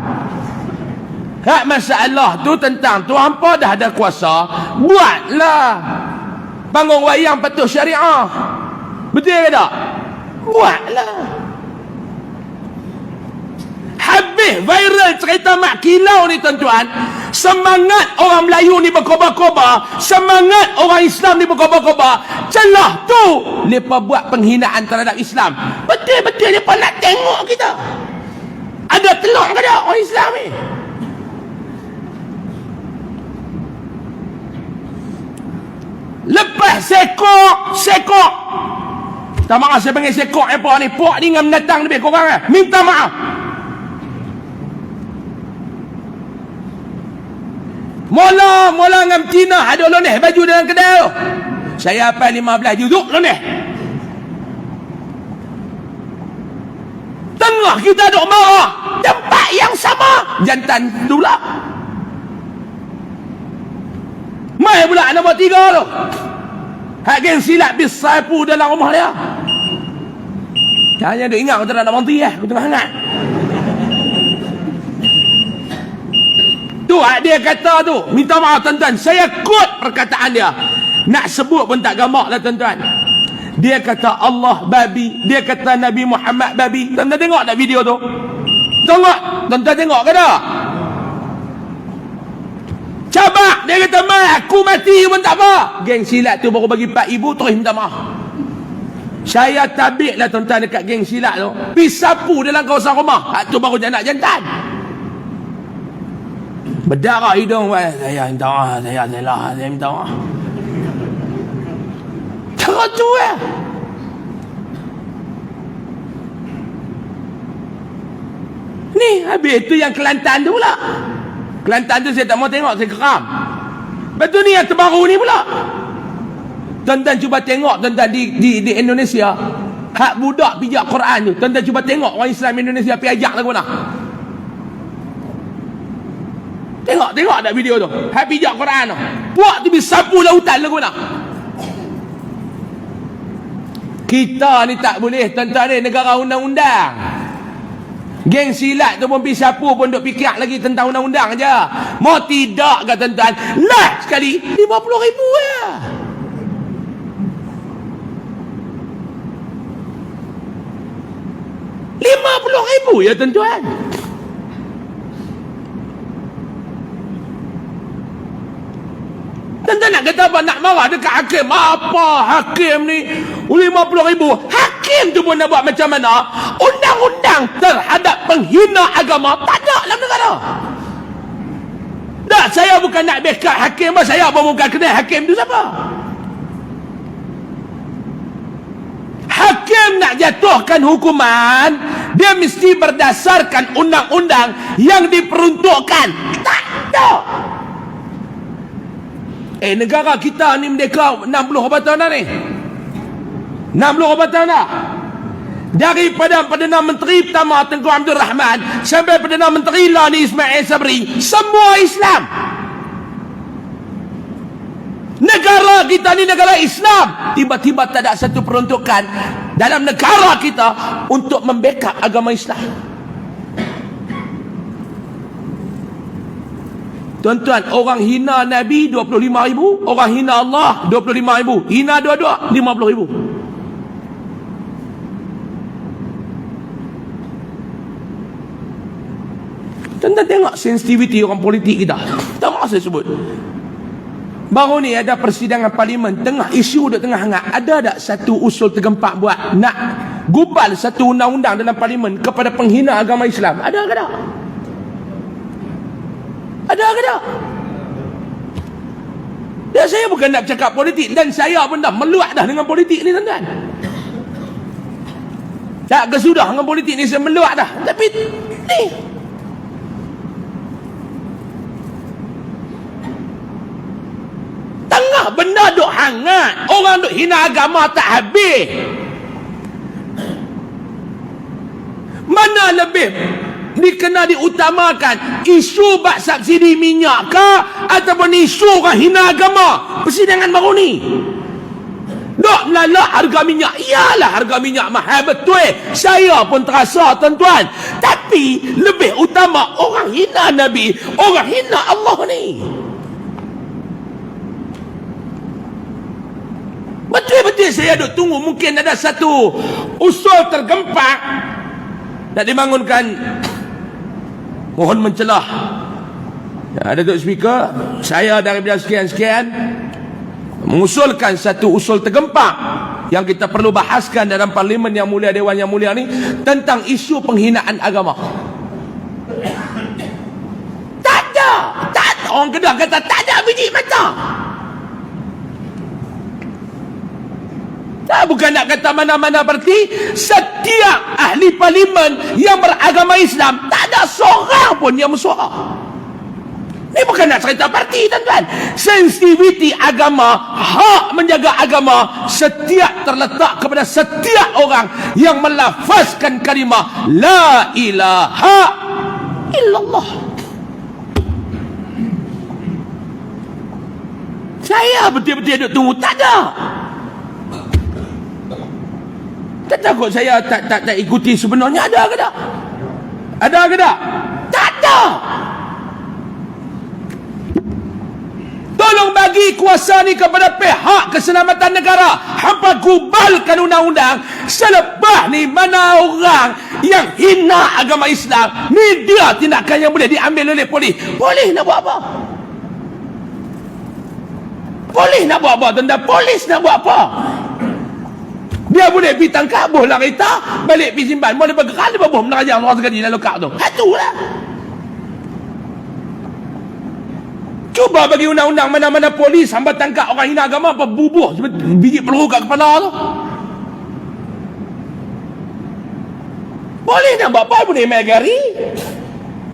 Hak masalah tu tentang tu hampa dah ada kuasa, buatlah panggung wayang patuh syariah. Betul ke tak? Buatlah. Habis viral cerita Mat Kilau ni tuan-tuan, semangat orang Melayu ni berkobar-kobar, semangat orang Islam ni berkobar-kobar. Celah tu mereka buat penghinaan terhadap Islam. Betul-betul mereka nak tengok kita ada telur ke tak orang Islam ni. Lepas sekok tak maaf saya panggil sekok apa ni, puak ni dengan mendatang lebih korang minta maaf. Mula ngam Cina ada loneh baju dalam kedai tu. Saya hafal 15 juzuk loneh. Tengah kita duk marah, tempat yang sama jantan pula. Mai pula nombor 3 tu. Hak geng silat bis sapu dalam rumah dia. Hanya duk ingat aku tak nak berhenti aku tengah hangat. Tu dia kata tu, minta maaf tuan-tuan, saya quote perkataan dia. Nak sebut pun tak gamak lah tuan-tuan. Dia kata Allah babi, dia kata Nabi Muhammad babi. Tuan-tuan tengok tak video tu? Tengok, tuan-tuan tengok ke tak? Cabak, dia kata aku mati pun tak apa. Geng silat tu baru bagi 4,000 terus minta maaf. Saya tabik lah tuan-tuan dekat geng silat tu, pergi sapu dalam kawasan rumah. Hak tu baru anak jantan berdarah hidung. Saya minta maaf, saya minta maaf. Cara tu ni habis tu yang Kelantan tu pula. Kelantan tu saya tak mau tengok, saya geram. Betul ni yang terbaru ni pula. Tuan-tuan cuba tengok tuan-tuan di Indonesia, hak budak pijak Quran tu. Tuan-tuan cuba tengok orang Islam Indonesia pergi ajak lagu mana. Tengok tak video tu. Hak pijak Quran tu. Puak tu pergi sapu lautan lagu mana. Kita ni tak boleh tuan-tuan ni, negara undang-undang. Geng silat tu pun pergi sapu pun duk fikir lagi tentang undang-undang je. Mau tidak ke tuan-tuan? Lah sekali 50,000 ya. RM50,000 ya tuan-tuan. Tuan-tuan nak kata apa? Nak marah dekat hakim. Apa hakim ni? RM50,000. Hakim tu pun nak buat macam mana? Undang-undang terhadap penghina agama tak ada dalam negara. Tak, saya bukan nak backup hakim, saya pun bukan kenal hakim tu siapa. Hakim nak jatuhkan hukuman, dia mesti berdasarkan undang-undang yang diperuntukkan. Tak ada. Negara kita ni merdeka 60 berapa tahun dah ni? 60 berapa tahun dah? Daripada Perdana Menteri pertama Tengku Abdul Rahman sampai Perdana Menteri Lani Ismail Sabri, semua Islam. Negara kita ni negara Islam, tiba-tiba tak ada satu peruntukan dalam negara kita untuk membackup agama Islam. Tuan-tuan, orang hina Nabi 25,000, orang hina Allah 25,000, hina dua-dua 50,000. Tuan-tuan tengok sensitiviti orang politik kita. Tak mahu saya sebut. Baru ni ada persidangan parlimen, tengah isu duk tengah hangat. Ada tak satu usul tergempak buat nak gubal satu undang-undang dalam parlimen kepada penghina agama Islam? Ada ke tak? Ada ke tak? Dan saya bukan nak cakap politik, dan saya pun dah meluat dah dengan politik ni, tuan-tuan. Tak kesudah dengan politik ni, saya meluat dah. Tapi ni tengah benda duk hangat, orang duk hina agama tak habis. Mana lebih kena diutamakan, isu bak subsidi minyak ke ataupun isu orang hina agama? Persidangan baru ni dok melala harga minyak. Iyalah harga minyak mahal betul, saya pun terasa, tuan-tuan. Tapi lebih utama orang hina Nabi, orang hina Allah ni. Betul-betul saya duk tunggu mungkin ada satu usul tergempak nak dibangunkan. Mohon mencelah Datuk Speaker, saya daripada sekian-sekian mengusulkan satu usul tergempak yang kita perlu bahaskan dalam Parlimen Yang Mulia, Dewan Yang Mulia ni, tentang isu penghinaan agama. Tak ada. Orang Kedah kata tak ada biji mata. Bukan nak kata mana-mana parti, setiap ahli parlimen yang beragama Islam, tak ada seorang pun yang bersuara. Ini bukan nak cerita parti, tuan-tuan. Sensitiviti agama, hak menjaga agama, setiap terletak kepada setiap orang yang melafazkan kalimah La ilaha illallah. Saya betul-betul duduk tunggu, tak ada. Tak takut saya tak ikuti sebenarnya. Ada ke tak? Ada ke tak? Tak ada. Tolong bagi kuasa ni kepada pihak keselamatan negara. Hampa gubalkan undang-undang. Selepas ni mana orang yang hina agama Islam, ni dia tindakan yang boleh diambil oleh polis. Polis nak buat apa? Polis nak buat apa, tuan-tuan? Polis nak buat apa? Dia boleh pergi tangkap, boh lah kereta, balik pergi simpan. Boleh bergerak, dia boh menerajang orang sekali dalam lokak tu. Itulah. Cuba bagi undang-undang mana-mana polis hamba tangkap orang hina agama, apa bubuh biji peluru kat kepala tu. Polis nak buat apa? Boleh megari.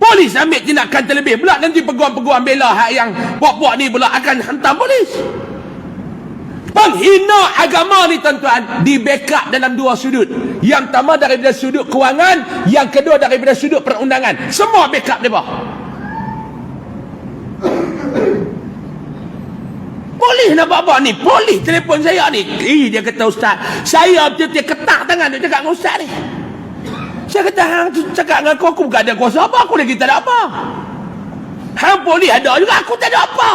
Polis ambil tindakan terlebih pula, nanti peguam-peguam bela hak yang puak-puak ni pula akan hantam polis. Penghina agama ni, tuan-tuan, di backup dalam dua sudut. Yang pertama daripada sudut kewangan, yang kedua daripada sudut perundangan. Semua backup mereka. Polis nak buat apa ni? Polis telefon saya ni. Dia kata, Ustaz, saya betul-betul ketak tangan dia cakap dengan Ustaz ni. Saya kata, hang cakap dengan aku bukan ada kuasa apa. Aku lagi tak ada apa. Hang polis ada juga, aku tak ada apa.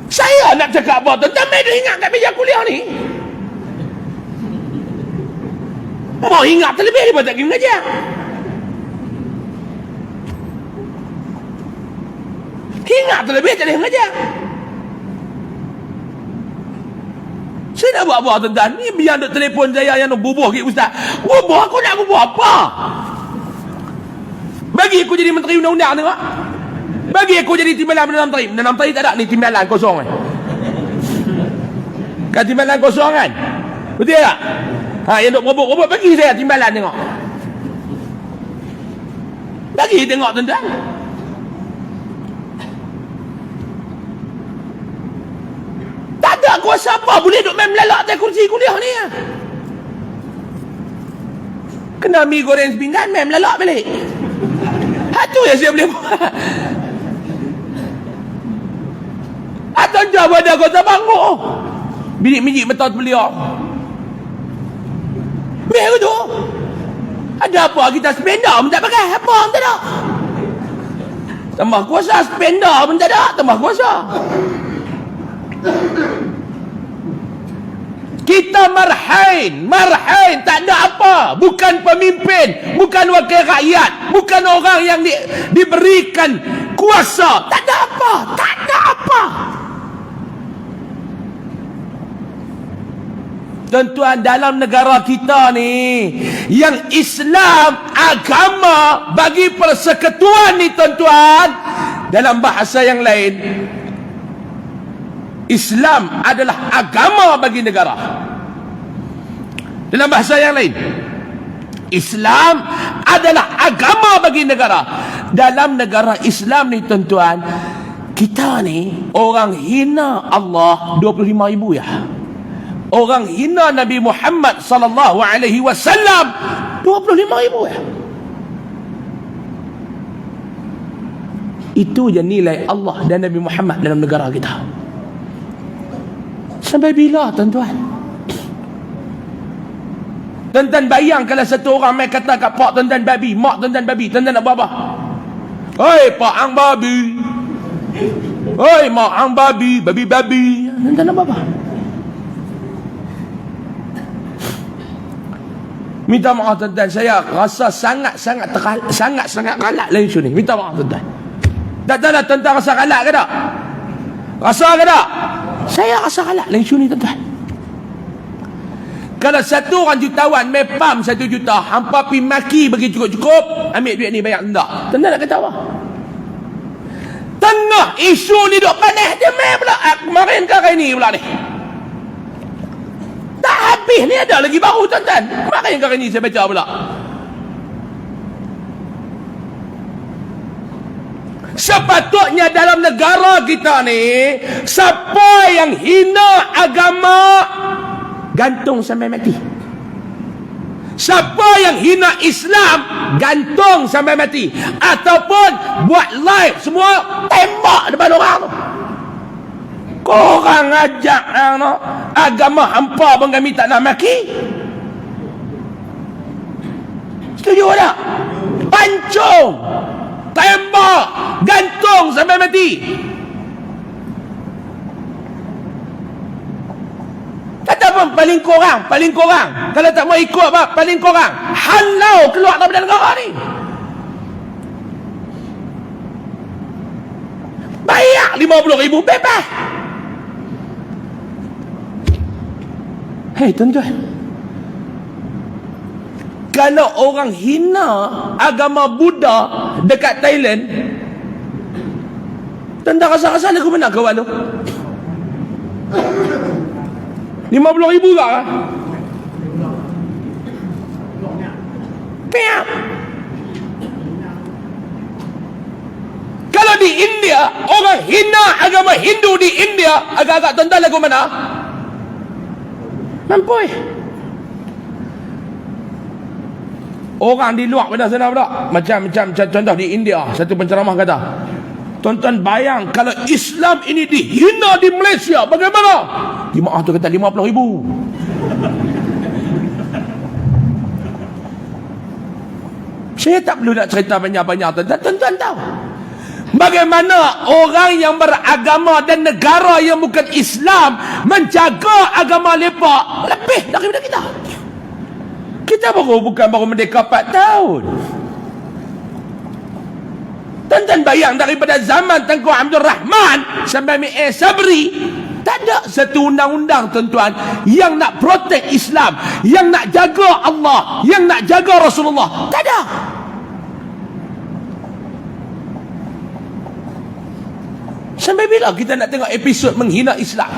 Saya nak cakap apa, tuan-tuan? Dia ingat kat meja kuliah ni. Mau ingat terlebih, dia pun tak pergi mengajar. Ingat terlebih, tak boleh mengajar. Saya nak buat apa, tuan-tuan? Ni biar duk telefon saya yang nak bubuh ke Ustaz. Bubuh, aku nak bubuh apa? Bagi aku jadi menteri undang-undang tengok. Bagi aku jadi timbalan Perdana Menteri. Perdana Menteri tak ada ni, timbalan kosong kan. Kan timbalan kosong kan. Betul tak? Yang duk robot-robot bagi saya timbalan tengok. Bagi tengok tuan-tuan. Tak ada kuasa apa boleh duk main melalak atas kursi kuliah ni. Kena mi goreng sepinggan main melalak balik. Itu yang saya boleh buat. Atau jawab ada kuasa bangkuk. Bilik-bilik betul beliau. Biar tu. Ada apa kita spender pun tak pakai. Apa pun tak ada. Tambah kuasa spender pun tak ada. Tambah kuasa. Kita marhain. Marhain tak ada apa. Bukan pemimpin. Bukan wakil rakyat. Bukan orang yang diberikan kuasa. Tak ada apa. Tak ada apa. Tuan-tuan, dalam negara kita ni, yang Islam agama bagi persekutuan ni tuan-tuan, dalam bahasa yang lain, Islam adalah agama bagi negara. Dalam bahasa yang lain, Islam adalah agama bagi negara. Dalam negara Islam ni tuan-tuan, kita ni orang hina Allah 25,000 ya. Orang hina Nabi Muhammad sallallahu alaihi wasallam 25,000 ya. Itu je nilai Allah dan Nabi Muhammad dalam negara kita. Sampai bila tuan-tuan? Tuan-tuan bayang kalau satu orang main kata kat pak tuan-tuan babi, mak tuan-tuan babi, tuan-tuan nak buat apa? Hei pak hang babi. Hei mak hang babi, babi-babi. Tuan-tuan nak buat apa? Minta maaf tuan-tuan, saya rasa sangat-sangat galak lain isu ni. Minta maaf tuan-tuan. Tak tahu lah tuan-tuan rasa galak ke tak? Rasa ke tak? Saya rasa galak lain isu ni tuan-tuan. Kalau satu orang jutawan mepam 1 juta, hampa pergi maki bagi cukup-cukup, ambil duit ni bayar denda. Tuan-tuan nak kata apa? Tengah isu ni duk panas dia main pula. Kemarin ke hari ni pula ni. Tak habis ni, ada lagi baru tuan-tuan. Kemarin kali ni saya baca pula. Sepatutnya dalam negara kita ni, siapa yang hina agama gantung sampai mati. Siapa yang hina Islam gantung sampai mati. Ataupun buat live semua tembak depan orang tu. Korang ajak no, agama hampa pun kami tak nak maki. Setuju tak? Pancung, tembak, gantung sampai mati. Kata pun paling kurang. Kalau tak mau ikut apa, paling kurang halau keluar daripada negara ni. Bayar 50,000 bebas. Hei tuan-tuan, kalau orang hina agama Buddha dekat Thailand, tuan-tuan rasa-rasa lagu mana kawan tu? 50,000 tak? Piap. Kalau di India, orang hina agama Hindu di India, agak-agak tuan-tuan lagu mana? Mampu. Orang di luar pada sana pula, macam contoh di India, satu penceramah kata, tuan-tuan bayang kalau Islam ini dihina di Malaysia, bagaimana? Di maaf tu kata 50,000. Saya tak perlu nak cerita banyak-banyak, tuan-tuan tahu bagaimana orang yang beragama dan negara yang bukan Islam menjaga agama mereka lebih daripada kita. Kita bukan baru merdeka 4 tahun. Tuan-tuan bayang daripada zaman Tengku Abdul Rahman sampai Mi Sabri, tak ada satu undang-undang tuan-tuan yang nak protect Islam, yang nak jaga Allah, yang nak jaga Rasulullah. Tak ada. Sampai bila kita nak tengok episod menghina Islam?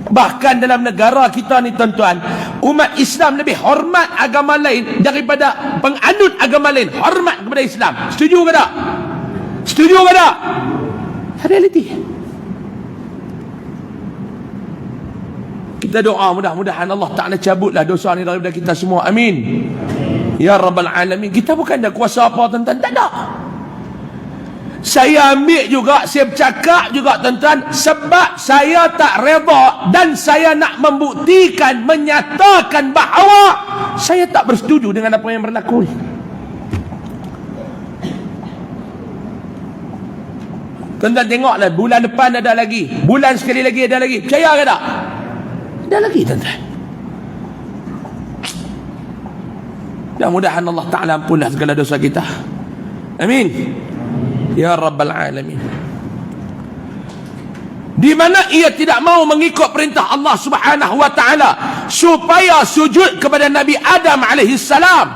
Bahkan dalam negara kita ni tuan-tuan, umat Islam lebih hormat agama lain daripada penganut agama lain hormat kepada Islam. Setuju ke tak? Setuju ke tak? Realiti. Kita doa mudah-mudahan Allah Ta'ala cabutlah dosa ni daripada kita semua. Amin. Ya Rabbal Alamin. Kita bukan ada kuasa apa tuan-tuan. Tak ada. Saya ambil juga, saya bercakap juga tuan-tuan, sebab saya tak redha dan saya nak membuktikan, menyatakan bahawa saya tak bersetuju dengan apa yang berlaku ni. Tuan-tuan tengoklah, bulan depan ada lagi, bulan sekali lagi ada lagi. Percaya ke tak? Ada lagi tuan-tuan. Mudah-mudahan Allah Ta'ala ampunlah segala dosa kita. Amin. Ya Rabbal Alamin. Di mana ia tidak mau mengikut perintah Allah Subhanahu wa Ta'ala supaya sujud kepada Nabi Adam alaihi salam.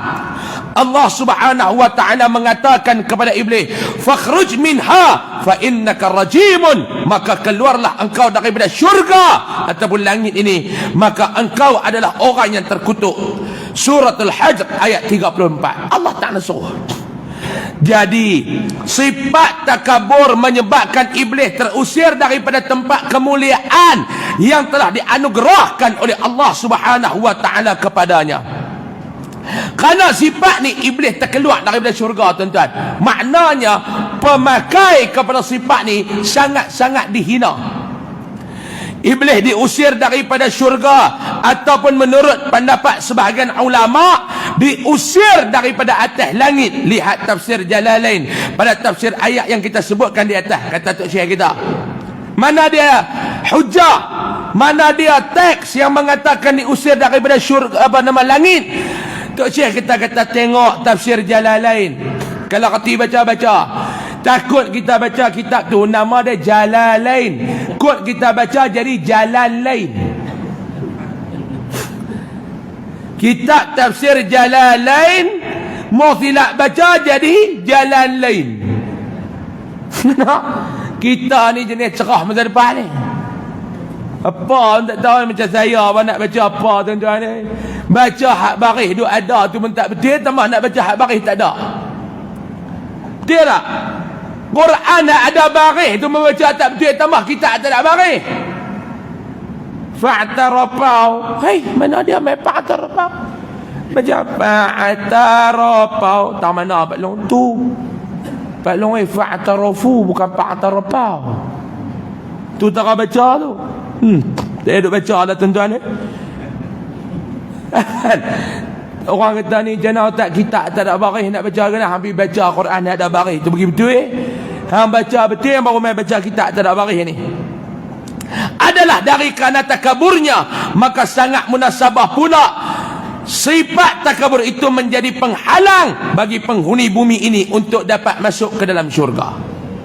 Allah Subhanahu wa Ta'ala mengatakan kepada iblis, "Fakhruj minha fa innaka rajimun." Maka keluarlah engkau daripada syurga ataupun langit ini, maka engkau adalah orang yang terkutuk. Suratul Hajr ayat 34. Allah Ta'ala suruh. Jadi sifat takabur menyebabkan iblis terusir daripada tempat kemuliaan yang telah dianugerahkan oleh Allah Subhanahu wa Ta'ala kepadanya. Kerana sifat ni iblis terkeluar daripada syurga tuan-tuan. Maknanya pemakai kepada sifat ni sangat-sangat dihina. Iblis diusir daripada syurga, ataupun menurut pendapat sebahagian ulama diusir daripada atas langit. Lihat tafsir Jalalain pada tafsir ayat yang kita sebutkan di atas, kata Tok Syekh kita. Mana dia hujah, mana dia teks yang mengatakan diusir daripada syurga langit? Tok Syekh kita kata tengok tafsir Jalalain. Kalau reti baca-baca, takut kita baca kitab tu nama dia Jalalain, kot kita baca jadi Jalan Lain. Kitab tafsir Jalalain mau silap baca jadi Jalan Lain. Kita ni jenis cerah masa depan ni. Apa tak tahu macam saya apa nak baca apa tuan-tuan ni. Baca hak baris duk ada tu pun tak betul, tambah nak baca hak baris tak ada. Betul tak? Quran ada baris tu membaca tak betul, tambah kita tak ada baris. Fa'tarafau. Hei, mana dia main fa'tarafau? Baca fa'tarafau. Tak mana Pak Long tu. Pak Long fa'tarafu bukan fa'tarafau. Tu tak baca tu. Dia duk baca lah tuan-tuan ni. Orang kata ni jana tak kita tak ada baris nak baca kena hampir baca Quran ada baris tu bagi betul hang baca betul yang baru main baca kita tak ada baris ni adalah dari kerana takaburnya, maka sangat munasabah pula sifat takabur itu menjadi penghalang bagi penghuni bumi ini untuk dapat masuk ke dalam syurga.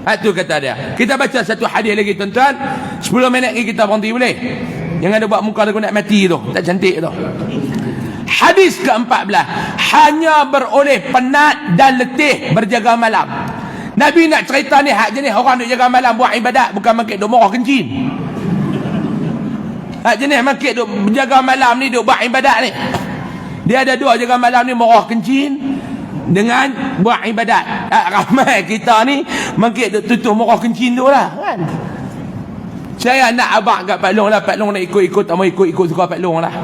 Itu kata dia. Kita baca satu hadis lagi tuan-tuan, 10 minit lagi kita berhenti boleh? Jangan ada buat muka lagu nak mati tu, tak cantik tu. Hadis ke-14, hanya beroleh penat dan letih berjaga malam. Nabi nak cerita ni hak jenis orang duk jaga malam buat ibadat, bukan makin duk morah kencing. Hak jenis makin duk jaga malam ni duk buat ibadat ni. Dia ada dua jaga malam ni, morah kencing dengan buat ibadat. Ramai kita ni makin duk tutup morah kencing tu lah kan. Saya nak abang kat Pak Long lah. Pak Long nak ikut-ikut, tak mau ikut-ikut suka Pak Long lah.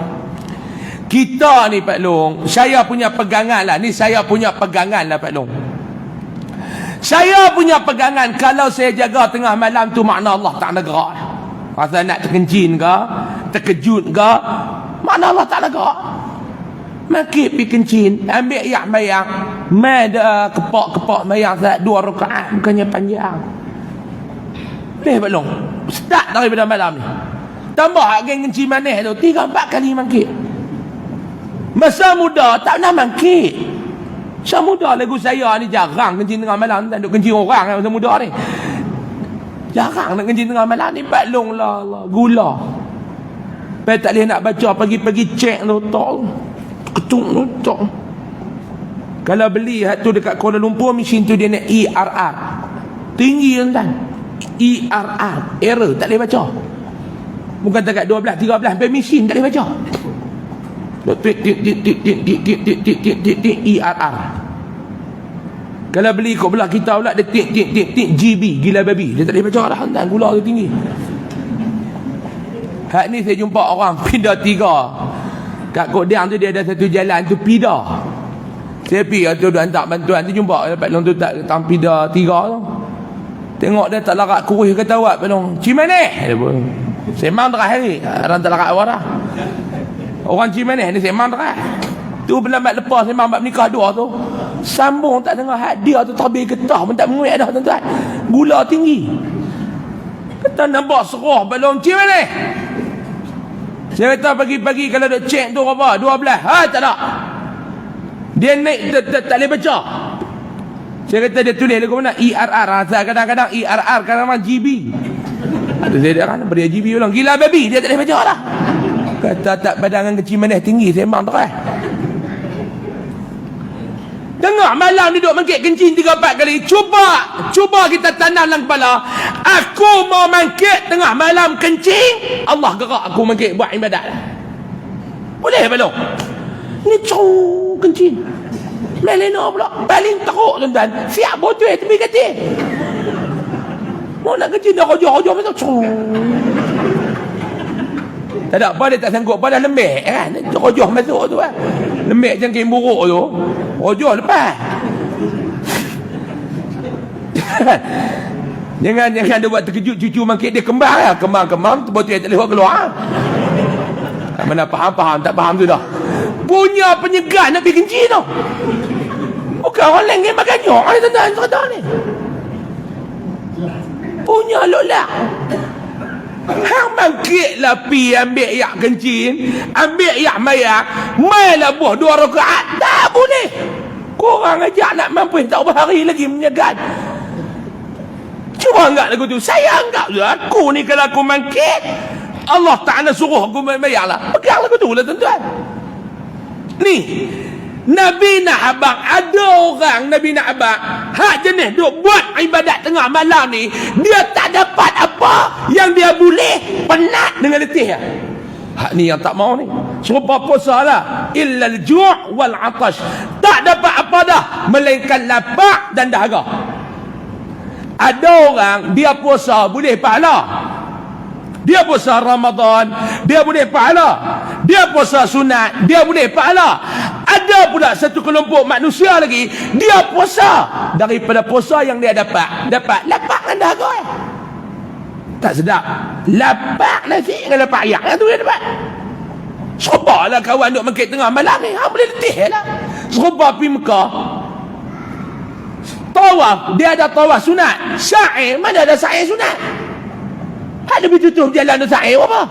Kita ni Pak Long, saya punya pegangan lah. Ni saya punya pegangan lah Pak Long. Saya punya pegangan, kalau saya jaga tengah malam tu makna Allah tak nak gerak. Rasa nak terkencing ke, terkejut ke, makna Allah tak nak gerak. Makin pergi kencing, ambil yak mayang, ada kepak-kepak mayang 2 rakaat, bukannya panjang. Pak Long, start daripada malam ni. Tambah agen kencing manis tu 3-4 kali mangkit. Masa muda tak pernah mangkit. Masa muda lagu saya ni jarang kencing tengah malam, tak duk kencing orang masa muda ni. Jarang nak kencing tengah malam ni. Pak Long lah gula. Pak tak boleh nak baca, pagi-pagi cek tu tok. Ketung tu tok. Kalau beli tu dekat Kuala Lumpur, mesin tu dia nak ERR. Tinggi kan. ERR, error, tak boleh baca. Bukan dekat 12, 13 sampai mesin tak boleh baca. ERR. Kalau beli kau belah kita pula dia GB, gila babi. Dia tak boleh baca dah, hantar gula tu tinggi. Hak ni saya jumpa orang pindah 3. Kat Kodang tu dia ada satu jalan tu pindah. Saya pergi tu dia hantar bantuan tu jumpa dapat long tu tak pindah 3 tu. Tengok dia tak larat kurus kata awak pelong. Cimaneh. Semang terah ni. Orang tak larat awak dah. Orang Cimaneh ni semang terah. Tu berlambat lepas semang bab nikah 2 tu. Sambung tak dengar hadiah tu terbih getah pun tak menguat dah tuan-tuan. Gula tinggi. Kata nampak serah pelong Cimaneh. Saya kata pagi-pagi kalau duk cek tu apa? 12. Ha tak nak. Dia naik tak boleh baca. Saya kata dia tulis lagu mana? ERR. Kadang-kadang ERR, kadang-kadang GB. Ada saya dah kan beri GB ulang. Gila babi, dia tak boleh baca lah. Kata tak badangan kecil manis tinggi, sembang terah. Tengah malam ni duk mangkit kencing 3-4 kali. Cuba kita tanam dalam kepala. Aku mau mangkit tengah malam kencing. Allah gerak aku mangkit buat ibadat. Boleh belum? Ni kencing. Melena pula. Paling teruk tuan-tuan. Siap botol tepi katil. Mau nak kencing dah rojoh macam tak ada apa dia tak sanggup apa dah lembek kan. Rojoh masuk tu kan. Lembek jangking buruk tu. Rojoh lepas. Jangan dia buat terkejut cucu mangkit dia kembar lah. Kembar botol tak boleh keluar. Mana faham tak faham tu dah. Punya penyegar nak pergi kencing tu. Bukan orang lain yang makan nyok ni tuan-tuan ni. Punya lolak. Hang mangkit lah pi ambil yak kencing, ambil yak mayak, mai lah buah 2 rakaat. Tak boleh. Korang ajak nak mampu tak berapa hari lagi menyegat. Cuba anggap lagu tu. Saya anggap je aku ni kalau aku mangkit, Allah Ta'ala suruh aku mayak lah. Pegang lagu tu lah tuan-tuan. Ni Nabi nak abang, ada orang Nabi nak abang hak jenis duk buat ibadat tengah malam ni, dia tak dapat apa yang dia boleh, penat dengan letih. Hak ni yang tak mau ni. Serupa puasa lah, illa al-ju' wal 'atash. Tak dapat apa dah melainkan lapar dan dahaga. Ada orang dia puasa boleh pahala. Dia puasa Ramadan, dia boleh pahala. Dia puasa sunat, dia boleh pahala. Ada pula satu kelompok manusia lagi, dia puasa. Daripada puasa yang dia dapat lapak dengan dahaga. Tak sedap. Lapak nasi dengan lapak ayak. Yang tu dia dapat. Serupa lah kawan duk mangkit tengah malam ni. Hang boleh letih lah. Serupa pergi Mekah. Tawaf, dia ada tawaf sunat. Sa'i, mana ada sa'i sunat? Hak lebih tutup jalan tu sa'i apa?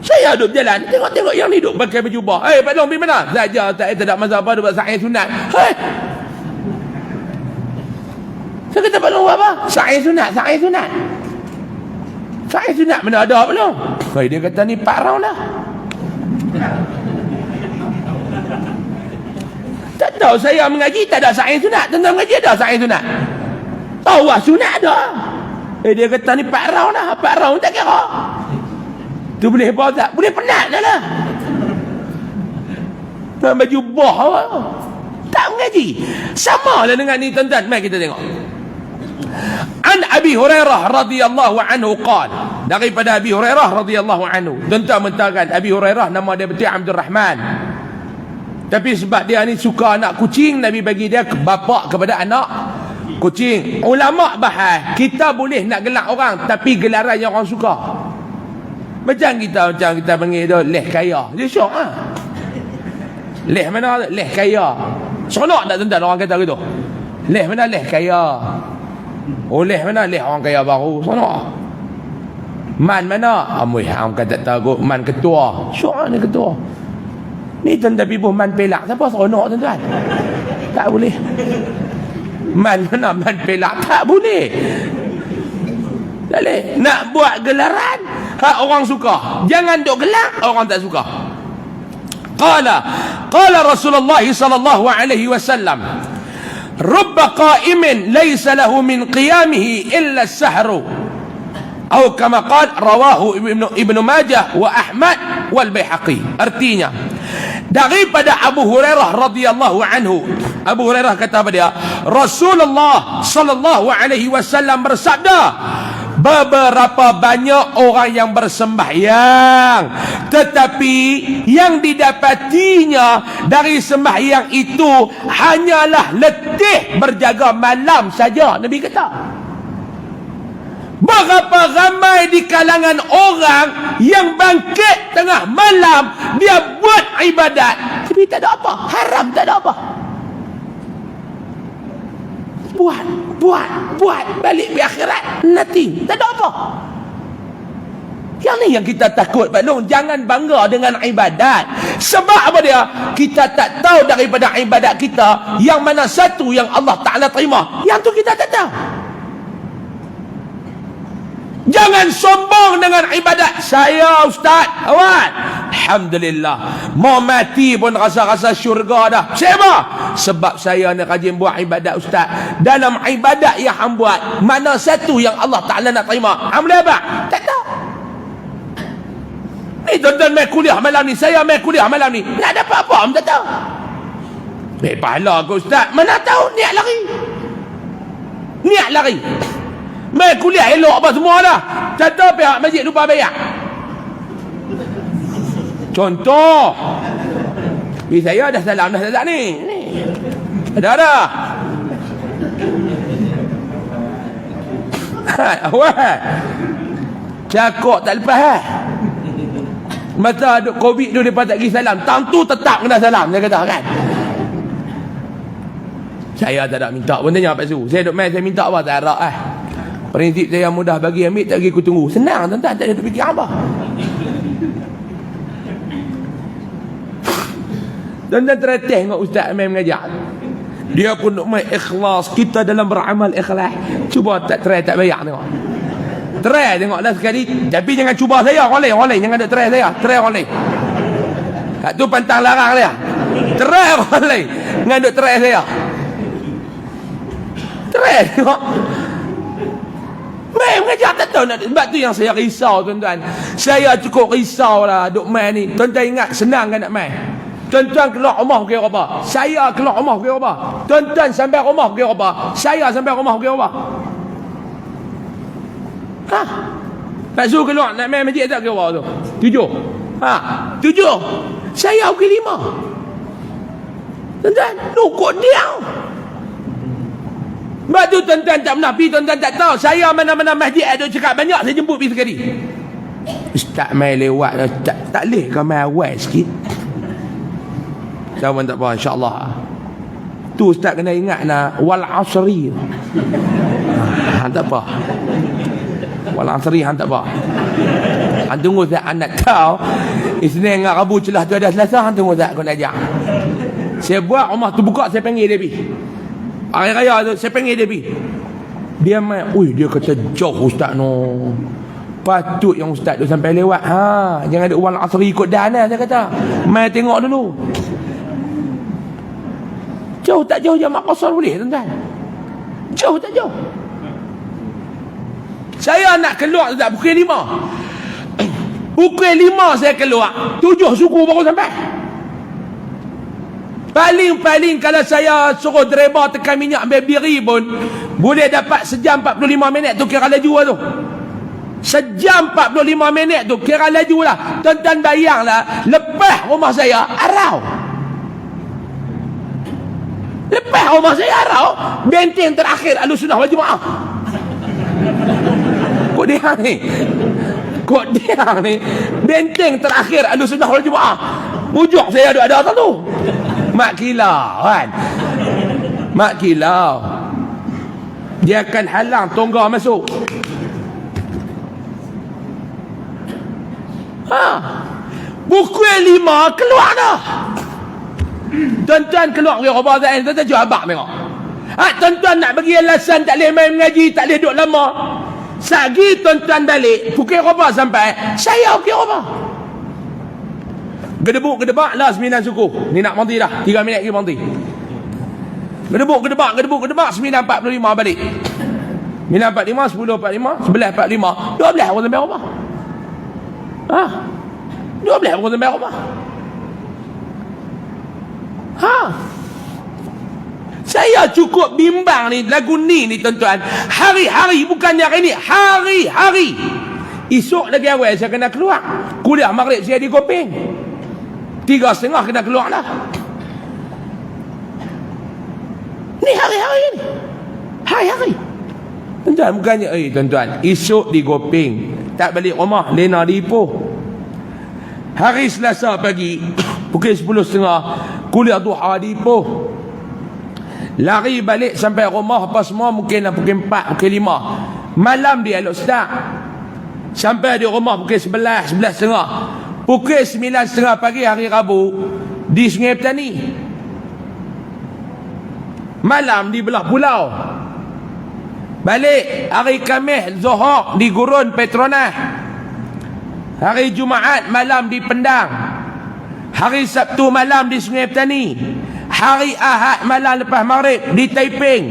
Saya duduk berjalan, tengok yang ni duduk pakai baju bah. Pak Long pergi mana? Saja tak ada masa apa duduk sa'i sunat. Saya kata Pak Long apa? Sa'i sunat. Sa'i sunat mana ada Pak Long? Dia kata ni 4 round dah. Tak tahu saya mengaji tak ada sa'i sunat. Tentang mengaji ada sa'i sunat. Tawaf sunat ada. Dia kata ni 4 round dah. 4 round tak kira. Tu boleh apa tak? Boleh penat dah lah. Dalam baju bah tak mengaji. Sama lah dengan ni tuan-tuan. Mari kita tengok. An Abi Hurairah radhiyallahu anhu qala. Daripada Abi Hurairah radhiyallahu anhu. Tuan-tuan mengatakan Abi Hurairah nama dia betul Abdul Rahman. Tapi sebab dia ni suka anak kucing, Nabi bagi dia bapa kepada anak kucing. Ulama bahas kita boleh nak gelak orang tapi gelaran yang orang suka. Macam kita panggil tu leh kaya. Dia syok ah. Leh mana? Leh kaya. Seronok tak tuan-tuan orang kata gitu? Leh mana? Leh kaya. Oh leh mana? Leh orang kaya baru. Seronok. Man mana? Amuy hang kata tahu man ketua. Syok ni ketua. Ni tuan-tuan pibuh man pelak. Siapa seronok tuan-tuan? Tak boleh. Man mana? Man pelak. Tak boleh. Tak boleh. Nak buat gelaran hak orang suka. Jangan duk gelak orang tak suka. Qala Rasulullah sallallahu alaihi wasallam, rubba qa'imin laysa lahu min qiyamihi illa as-sahru, atau kama qala rawahu Ibnu Majah wa Ahmad wal Baihaqi. Artinya, daripada Abu Hurairah radhiyallahu anhu, Abu Hurairah kata pada dia, Rasulullah sallallahu alaihi wasallam bersabda, beberapa banyak orang yang bersembahyang, tetapi yang didapatinya dari sembahyang itu hanyalah letih berjaga malam saja. Nabi kata, berapa ramai di kalangan orang yang bangkit tengah malam, dia buat ibadat tapi tak ada apa, haram tak ada apa, buat balik di akhirat nothing, tak ada apa. Yang ni yang kita takut, Pak Long. Jangan bangga dengan ibadat. Sebab apa dia? Kita tak tahu daripada ibadat kita yang mana satu yang Allah Ta'ala terima, yang tu kita tak tahu. Jangan sombong dengan ibadat. Saya ustaz, awak, alhamdulillah, mau mati pun rasa-rasa syurga dah. Sebab? Sebab saya nak rajin buat ibadat, ustaz. Dalam ibadat yang hang buat, mana satu yang Allah Ta'ala nak terima? Hang boleh apa? Tak tahu. Ni tuan-tuan main kuliah malam ni, saya main kuliah malam ni, nak dapat apa? Hang tak tahu. Pahala ke ustaz? Mana tahu, niat lari. Niat lari. Main kuliah elok apa semua dah. Contoh pihak masjid lupa bayar. Contoh. Saya dah salam ni. Ada. Awal. Cakap tak lepas. Masa ada Covid tu mereka tak pergi salam. Tang tu tetap kena salam, dia kata kan. Saya tak ada minta pun tanya Pak Su. Saya duk main, saya minta apa tak ada prinsip saya mudah bagi ambil, tak pergi ku tunggu. Senang tuan-tuan, tak ada fikir apa. Tuan-tuan teratih tengok ustaz main mengajar. Dia pun duk main ikhlas. Kita dalam beramal ikhlas. Cuba tak try, tak bayar tengok. Try tengoklah sekali. Tapi jangan cuba saya, orang lain. Jangan ada try saya. Try orang lain. Kat tu pantang larang dia. Try orang lain. Jangan ada try saya. Try tengok. Main mengajar tak tahu nak. Sebab tu yang saya risau tuan-tuan. Saya cukup risau lah duk main ni. Tuan-tuan ingat senang kan nak main? Tuan-tuan keluar rumah kira apa? Saya keluar rumah kira apa? Tuan-tuan sampai rumah kira apa? Saya sampai rumah kira apa? Ha? Pak Su keluar nak main masjid tak kira apa tu? 7. Ha? 7. Saya pukul 5. Tuan-tuan, nukut dia. Sebab tu tuan-tuan tak pernah pergi, tuan-tuan tak tahu. Saya mana-mana masjid ada cakap banyak, saya jemput pergi sekali. Ustaz main lewat, tak boleh kau main awal sikit. Kawan tak apa, insyaAllah. Tu ustaz kena ingat nak wal asri. Han tak apa. Wal asri han tak apa. Han tunggu tak anak tahu. Isnin dengan Rabu celah tu ada Selasa, han tunggu tak kau nak ajak. Saya buat rumah tu buka, saya panggil dia pergi. Hari raya tu saya panggil dia pergi. Dia main, dia kata jauh ustaz no. Patut yang ustaz tu sampai lewat. Jangan ada wal asri ikut dan saya kata. Mai tengok dulu. Jauh tak jauh jamak qasar boleh tuan-tuan? Jauh tak jauh? Saya nak keluar tak pukul 5. Pukul 5 saya keluar, 7 suku baru sampai. Paling-paling kalau saya suruh driver tekan minyak ambil diri pun boleh dapat sejam 45 minit tu, kira laju lah tu. Sejam 45 minit tu kira laju lah. Tuan-tuan bayanglah, lepas rumah saya Arau. Lepas rumah saya Arau, benteng terakhir Ahlussunnah wal Jemaah. Kok dia ni benteng terakhir Ahlussunnah wal Jemaah. Pujuk saya ada atas tu. Mak kilau kan. Mak kilau. Dia akan halang tongga masuk. Pukul 5 keluar dah. Tuan-tuan keluar ke Rabah Zain, tuan-tuan jual abang tengok. Tuan-tuan nak bagi alasan tak boleh main mengaji, tak boleh duduk lama. Sagi tuan-tuan balik, pukul Rabah sampai, saya pukul Rabah. Gedebuk-gedebak lah 9 suku. Ni nak mandi dah, 3 minit lagi mandi. Gedebuk, 9.45 balik. 9.45, 10.45, 11.45, 12 orang sampai rumah. 12 orang sampai rumah. Saya cukup bimbang ni lagu ni tuan-tuan. Hari-hari, bukannya hari ni, hari-hari. Esok lagi awal saya kena keluar. Kuliah maghrib saya di Kopeng. 3.30 kena keluar lah. Ni hari-hari ni. Hari-hari. Tuan-tuan, bukannya tuan-tuan, esok di Kopeng, tak balik rumah, Lena di Ipoh. Hari Selasa pagi pukul 10.30 kuliah duha di Ipoh. Lari balik sampai rumah apa semua mungkin pukul 4, pukul 5. Malam dia elok start. Sampai di rumah pukul 11, 11.30. Pukul 9.30 pagi hari Rabu di Sungai Petani. Malam di belah pulau. Balik hari Khamis Zuhur di Gurun Petronas. Hari Jumaat malam di Pendang. Hari Sabtu malam di Sungai Petani. Hari Ahad malam lepas maghrib di Taiping.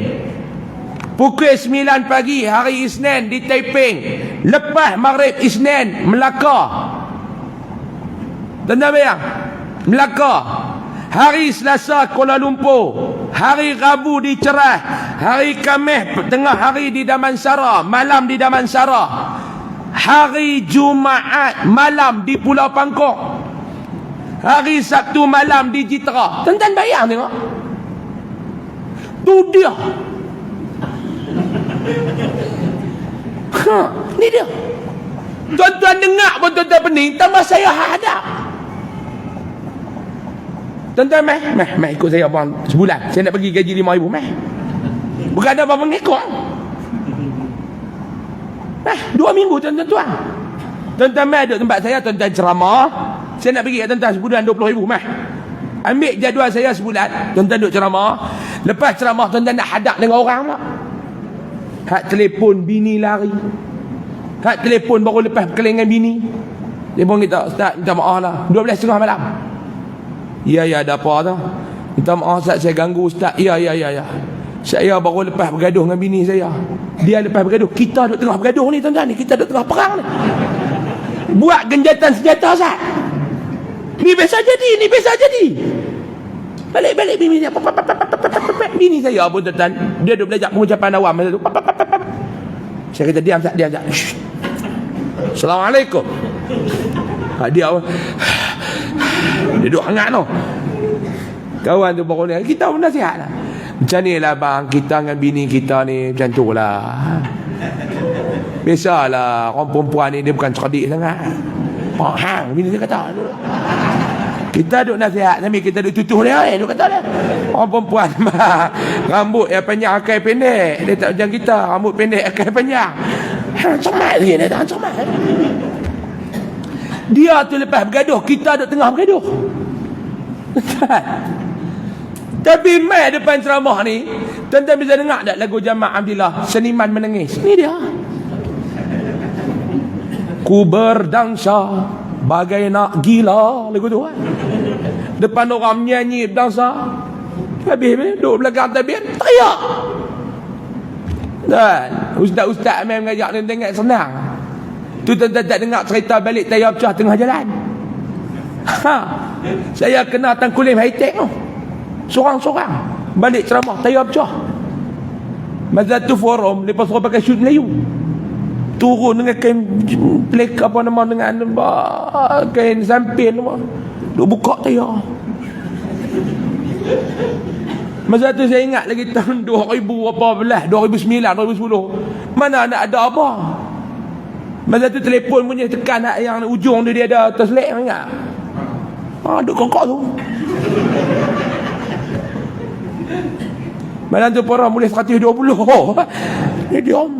Pukul 9 pagi hari Isnin di Taiping. Lepas maghrib Isnin Melaka. Tuan-tuan bayang, Melaka. Hari Selasa Kuala Lumpur. Hari Rabu di Cerah. Hari Khamis tengah hari di Damansara, malam di Damansara. Hari Jumaat malam di Pulau Pangkok. Hari Sabtu malam di Jitra. Tuan-tuan bayang tengok. Tu dia. Ni dia. Tuan-tuan dengar pun tuan-tuan pening, tambah saya hadap. Tuan-tuan meh ikut saya abang sebulan. Saya nak pergi gaji 5,000 meh. Bukan ada apa mengikut. 2 minggu tuan-tuan. Tuan-tuan meh duduk tempat saya, tuan-tuan ceramah. Saya nak pergi kat tuan-tuan sebulan 20,000 meh. Ambil jadual saya sebulan, tuan-tuan duduk ceramah. Lepas ceramah tuan-tuan nak hadap dengan orang pula. Hak telefon bini lari. Hak telefon baru lepas kelingan bini. Telefon kita, Ustaz minta maaf lah 12.30 malam. Ya ada apa tu? Minta maaf Ustaz saya ganggu Ustaz. Ya. Saya baru lepas bergaduh dengan bini saya. Dia lepas bergaduh, kita duduk tengah bergaduh ni tuan-tuan ni. Kita duduk tengah perang ni. Buat genjatan senjata Ustaz. Ni biasa jadi. Balik bini saya. Bini saya pun tuan-tuan, dia duduk belajar pengucapan awam masa tu. Saya kata diam Ustaz. Assalamualaikum. Dia duduk hangat tu. Kawan tu baru ni, kita pun nasihat lah. Macam ni lah bang, kita dengan bini kita ni macam tu lah. Biasalah, orang perempuan ni dia bukan cerdik sangat. Hang, bini dia kata. Kita duduk nasihat, sambil kita duduk tutup dia, duduk kata dia. Orang perempuan rambut yang panjang akal pendek. Dia tak macam kita, rambut pendek akal panjang. Cemat lagi dia, tak cemat. Dia tu lepas bergaduh, kita duduk tengah bergaduh. Tapi mai depan ceramah ni, tuan-tuan bisa dengar tak lagu Jamak Abdillah, Seniman Menangis? Ni dia. Ku berdansa bagai nak gila, lagu tu kan. Depan orang menyanyi berdansa. Habis duduk belakang tabir, teriak. Dan ustaz-ustaz main mengajak dia tengok senang. Tu tuan-tuan tak dengar cerita balik tayar pecah tengah jalan. Saya kena Tangkulim high-tech tu. Sorang-sorang balik ceramah tayar pecah. Masa tu forum lepas suruh pakai shoot Melayu. Turun dengan kain plek apa nama dengan kain sampin apa. Duk buka tayar. Masa tu saya ingat lagi tahun 2018, 2009, 2010. Mana nak ada apa. Masa tu telefon punya tekan yang ujung dia ada terselek, ingat. Duk kokok tu. Malam tu orang boleh 120. Dia diam.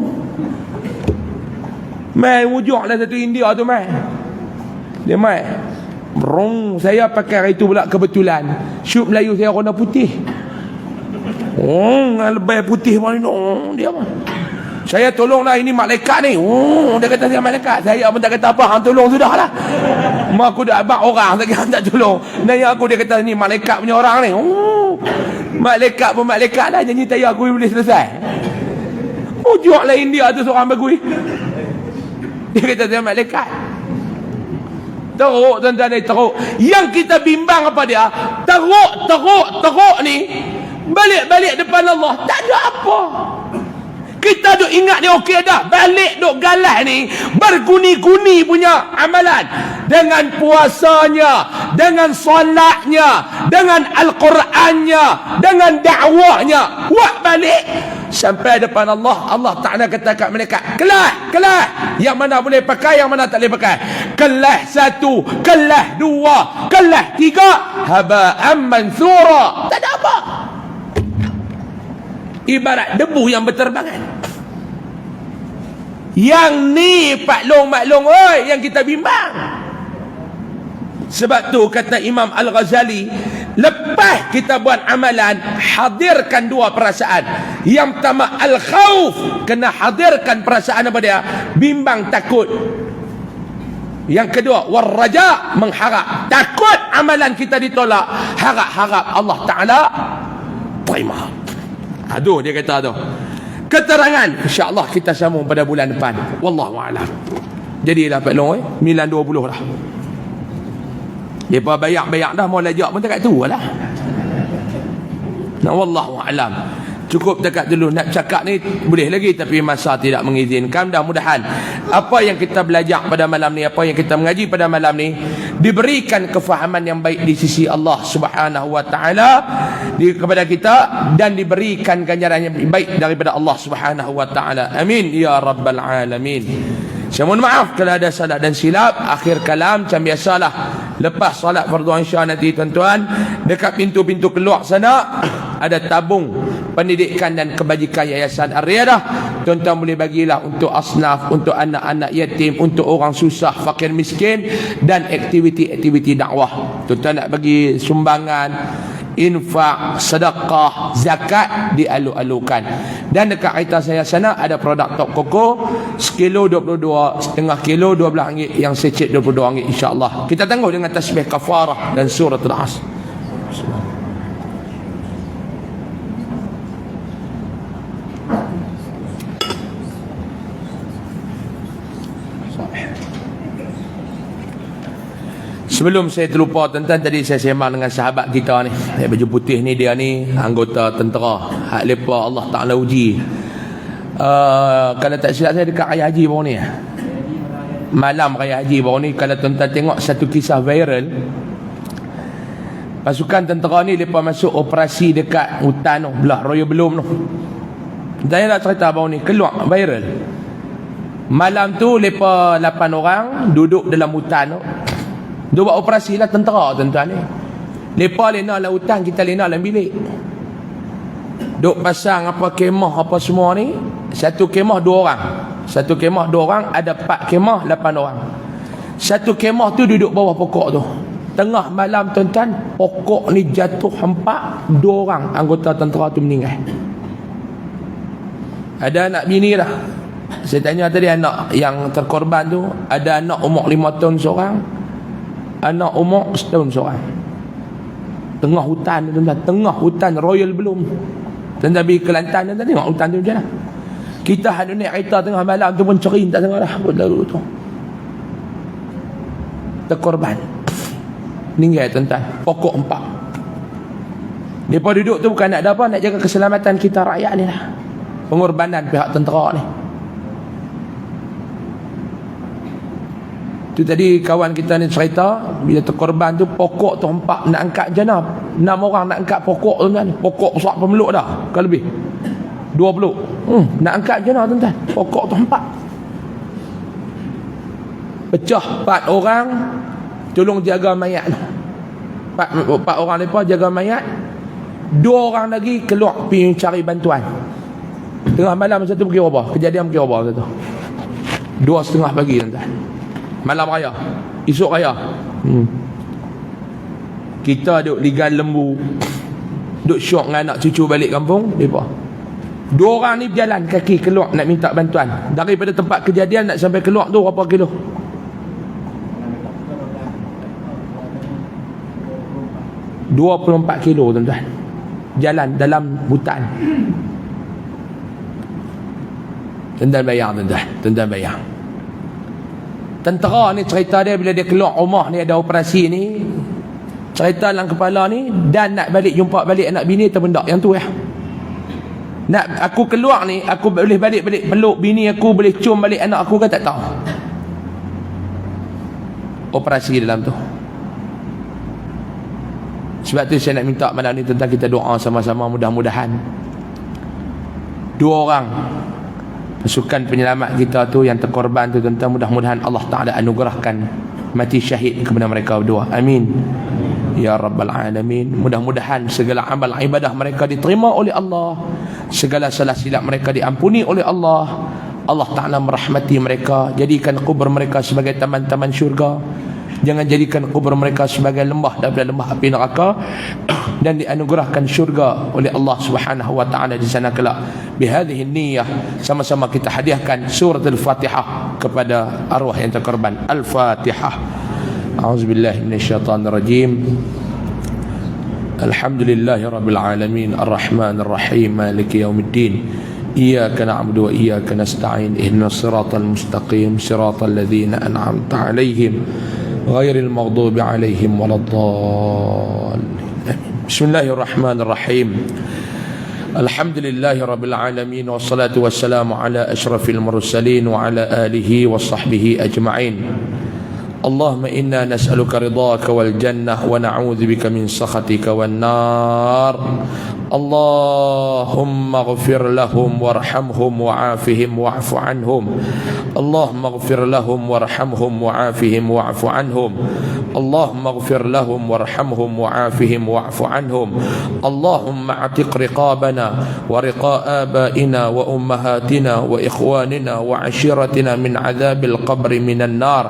Main ujung lah satu India tu main. Dia main. Brong, saya pakai hari tu pula kebetulan. Shoot Melayu saya warna putih. Lebay putih mana dia mah. Saya tolonglah ini malaikat ni. Oh, dia kata saya malaikat. Saya pun tak kata apa, hang tolong sudahlah. Mak aku dah abang orang lagi hang tak tolong. Nanya aku dia kata ni malaikat punya orang ni. Oh, malaikat pun malaikat lah, janji tayar aku boleh selesai. Ujuk lain dia tu seorang bagui. Dia kata saya malaikat. Teruk tuan-tuan ni, teruk. Yang kita bimbang apa dia? Teruk ni balik-balik depan Allah tak ada apa. Kita duk ingat ni okey dah. Balik duk galah ni berguni-guni punya amalan. Dengan puasanya, dengan solatnya, dengan Al-Qurannya, dengan dakwahnya. Buat balik sampai depan Allah. Allah Ta'ala kata kat malaikat, kelah. Yang mana boleh pakai, yang mana tak boleh pakai. Kelah 1, kelah 2, kelah 3. Haba'an mansura. Tak ada apa. Ibarat debu yang berterbangan. Yang ni maklong oi, yang kita bimbang. Sebab tu kata Imam Al-Ghazali, lepas kita buat amalan, hadirkan dua perasaan. Yang pertama al-khauf, kena hadirkan perasaan apa dia? Bimbang, takut. Yang kedua war-raja, mengharap. Takut amalan kita ditolak, harap Allah Ta'ala terima. Aduh, dia kata tu. Keterangan insya-Allah kita sambung pada bulan depan. Wallahu a'lam. Jadilah Pak Long 9.20 dah. Depa bayak dah mau lajak pun dekat tu lah. Nah, wallahu a'lam. Cukup dekat dulu. Nak cakap ni boleh lagi tapi masa tidak mengizinkan. Mudah-mudahan apa yang kita belajar pada malam ni, apa yang kita mengaji pada malam ni, diberikan kefahaman yang baik di sisi Allah Subhanahu wa taala kepada kita, dan diberikan ganjaran yang baik daripada Allah Subhanahu wa taala. Amin ya rabbal alamin. Saya mohon maaf kalau ada salah dan silap. Akhir kalam macam biasalah, lepas solat fardu isya nanti tuan-tuan, dekat pintu-pintu keluar sana ada tabung pendidikan dan kebajikan Yayasan Ar-Riyadah. Tuan-tuan boleh bagilah untuk asnaf, untuk anak-anak yatim, untuk orang susah, fakir miskin, dan aktiviti-aktiviti dakwah. Tuan-tuan nak bagi sumbangan, infak, sedekah, zakat, dialu-alukan. Dan dekat kereta saya sana ada produk Top Koko, sekilo 22, setengah kilo 12 ringgit, yang secet 22 ringgit insya-Allah. Kita tangguh dengan tasbih kafarah dan suratul Asr. Sebelum saya terlupa tuan-tuan, tadi saya sembang dengan sahabat kita ni, baju putih ni, dia ni anggota tentera. Hak lepa Allah Taala uji. Kalau tak silap saya dekat Raya Haji baru ni. Malam Raya Haji baru ni, kalau tuan-tuan tengok satu kisah viral. Pasukan tentera ni lepas masuk operasi dekat hutan tu, belah Raya Belum tu. Saya nak cerita baru ni, keluar viral. Malam tu lepas 8 orang duduk dalam hutan tu. Dia buat operasi lah tentera tuan-tuan ni. Lepas lena lah hutan, kita lena dalam bilik. Duk pasang apa kemah apa semua ni. Satu kemah 2 orang. Satu kemah 2 orang, ada 4 kemah 8 orang. Satu kemah tu duduk bawah pokok tu. Tengah malam tuan-tuan, pokok ni jatuh hempak, 2 orang anggota tentera tu meninggal. Ada anak bini dah. Saya tanya tadi anak yang terkorban tu, ada anak umur 5 tahun seorang, anak umur setahun seorang. Tengah hutan tuan-tuan, tengah hutan Royal Belum. Tuan-tuan pergi Kelantan, tuan-tuan tengok hutan tu macam mana. Kita hendak naik kereta tengah malam tu pun cerin tak tengok dah buat lalu tu. Terkorban. Meninggal tuan-tuan, pokok 4. Depa duduk tu bukan nak ada apa, nak jaga keselamatan kita rakyat ni lah. Pengorbanan pihak tentera ni. Tu tadi kawan kita ni cerita, bila terkorban tu pokok tu 4 nak angkat jenazah. 6 orang nak angkat pokok tu tuan. Pokok besar pemeluk dah, kan lebih 2 peluk. Nak angkat jenazah tuan. Pokok tu 4. Pecah 4 orang tolong jaga mayat tu. 4 orang lepas jaga mayat. 2 orang lagi keluar pergi cari bantuan. Tengah malam satu pergi apa? Kejadian pergi apa satu? 2:30 pagi tuan. Malam raya, esok raya. Kita duk ligan lembu, duk syok dengan anak cucu balik kampung. Depa Dua orang ni berjalan kaki keluar nak minta bantuan. Daripada tempat kejadian nak sampai keluar tu berapa kilo? 24 kilo tuan-tuan. Jalan dalam hutan. Tuan-tuan bayang tuan-tuan. Tuan-tuan bayang. Tentera ni cerita dia bila dia keluar rumah ni ada operasi ni. Cerita dalam kepala ni dan nak balik jumpa balik anak bini atau benda yang tu ya. Nak aku keluar ni aku boleh balik peluk bini aku, boleh cium balik anak aku kan tak tahu. Operasi dalam tu. Sebab tu saya nak minta malam ni tentang kita doa sama-sama, mudah-mudahan dua orang pasukan penyelamat kita tu yang terkorban tu tentang, mudah-mudahan Allah Ta'ala anugerahkan mati syahid kepada mereka berdua. Amin ya rabbal alamin. Mudah-mudahan segala amal ibadah mereka diterima oleh Allah, segala salah silap mereka diampuni oleh Allah. Allah Ta'ala merahmati mereka, jadikan kubur mereka sebagai taman-taman syurga, jangan jadikan kubur mereka sebagai lembah daripada lembah api neraka, dan dianugerahkan syurga oleh Allah Subhanahu wa taala di sana kelak. Bihadhihi niyyah sama-sama kita hadiahkan surah Al-Fatihah kepada arwah yang terkorban. Al-Fatihah. A'udzubillahi minasyaitonir rajim. Alhamdulillahirabbil alamin arrahmanir rahim maliki yaumiddin. إياك نعبد وإياك نستعين اهدنا الصراط المستقيم صراط الذين أنعمت عليهم غير المغضوب عليهم ولا الضالين. بسم الله الرحمن الرحيم. الحمد لله رب العالمين والصلاة والسلام على أشرف المرسلين وعلى آله وصحبه أجمعين. اللهم إنا نسألك رضاك والجنة ونعوذ بك من سخطك والنار. اللهم اغفر لهم وارحمهم وعافهم واعف عنهم. اللهم اغفر لهم وارحمهم وعافهم واعف عنهم. اللهم اغفر لهم وارحمهم وعافهم واعف عنهم. اللهم اعتق رقابنا ورقاء آبائنا وأمهاتنا وإخواننا وعشيرتنا من عذاب القبر من النار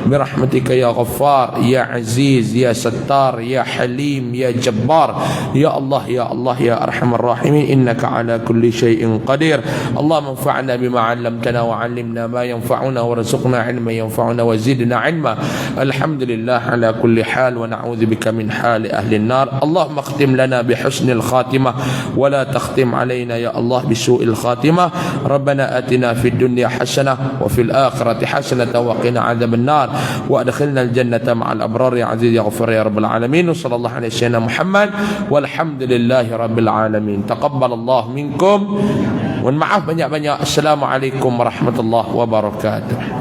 برحمتك يا غفار يا عزيز يا ستار يا حليم يا جبار يا الله يا الله يا أرحم الراحمين إنك على كل شيء قدير. اللهم انفعنا بما علمتنا وعلمنا ما ينفعنا وارزقنا علما ينفعنا وزدنا علما. الحمد لله على كل حال ونعوذ بك من حال أهل النار. اللهم اختم لنا بحسن الخاتمة ولا تختم علينا يا الله بسوء الخاتمة. ربنا آتنا في الدنيا حسنة وفي الآخرة حسنة وقنا عذاب النار وأدخلنا الجنة مع الأبرار يا عزيز يا غفور يا رب العالمين. وصلى الله على سيدنا محمد والحمد لله رب العالمين. تقبل الله منكم. Mohon maaf banyak-banyak. Assalamualaikum warahmatullahi wabarakatuh.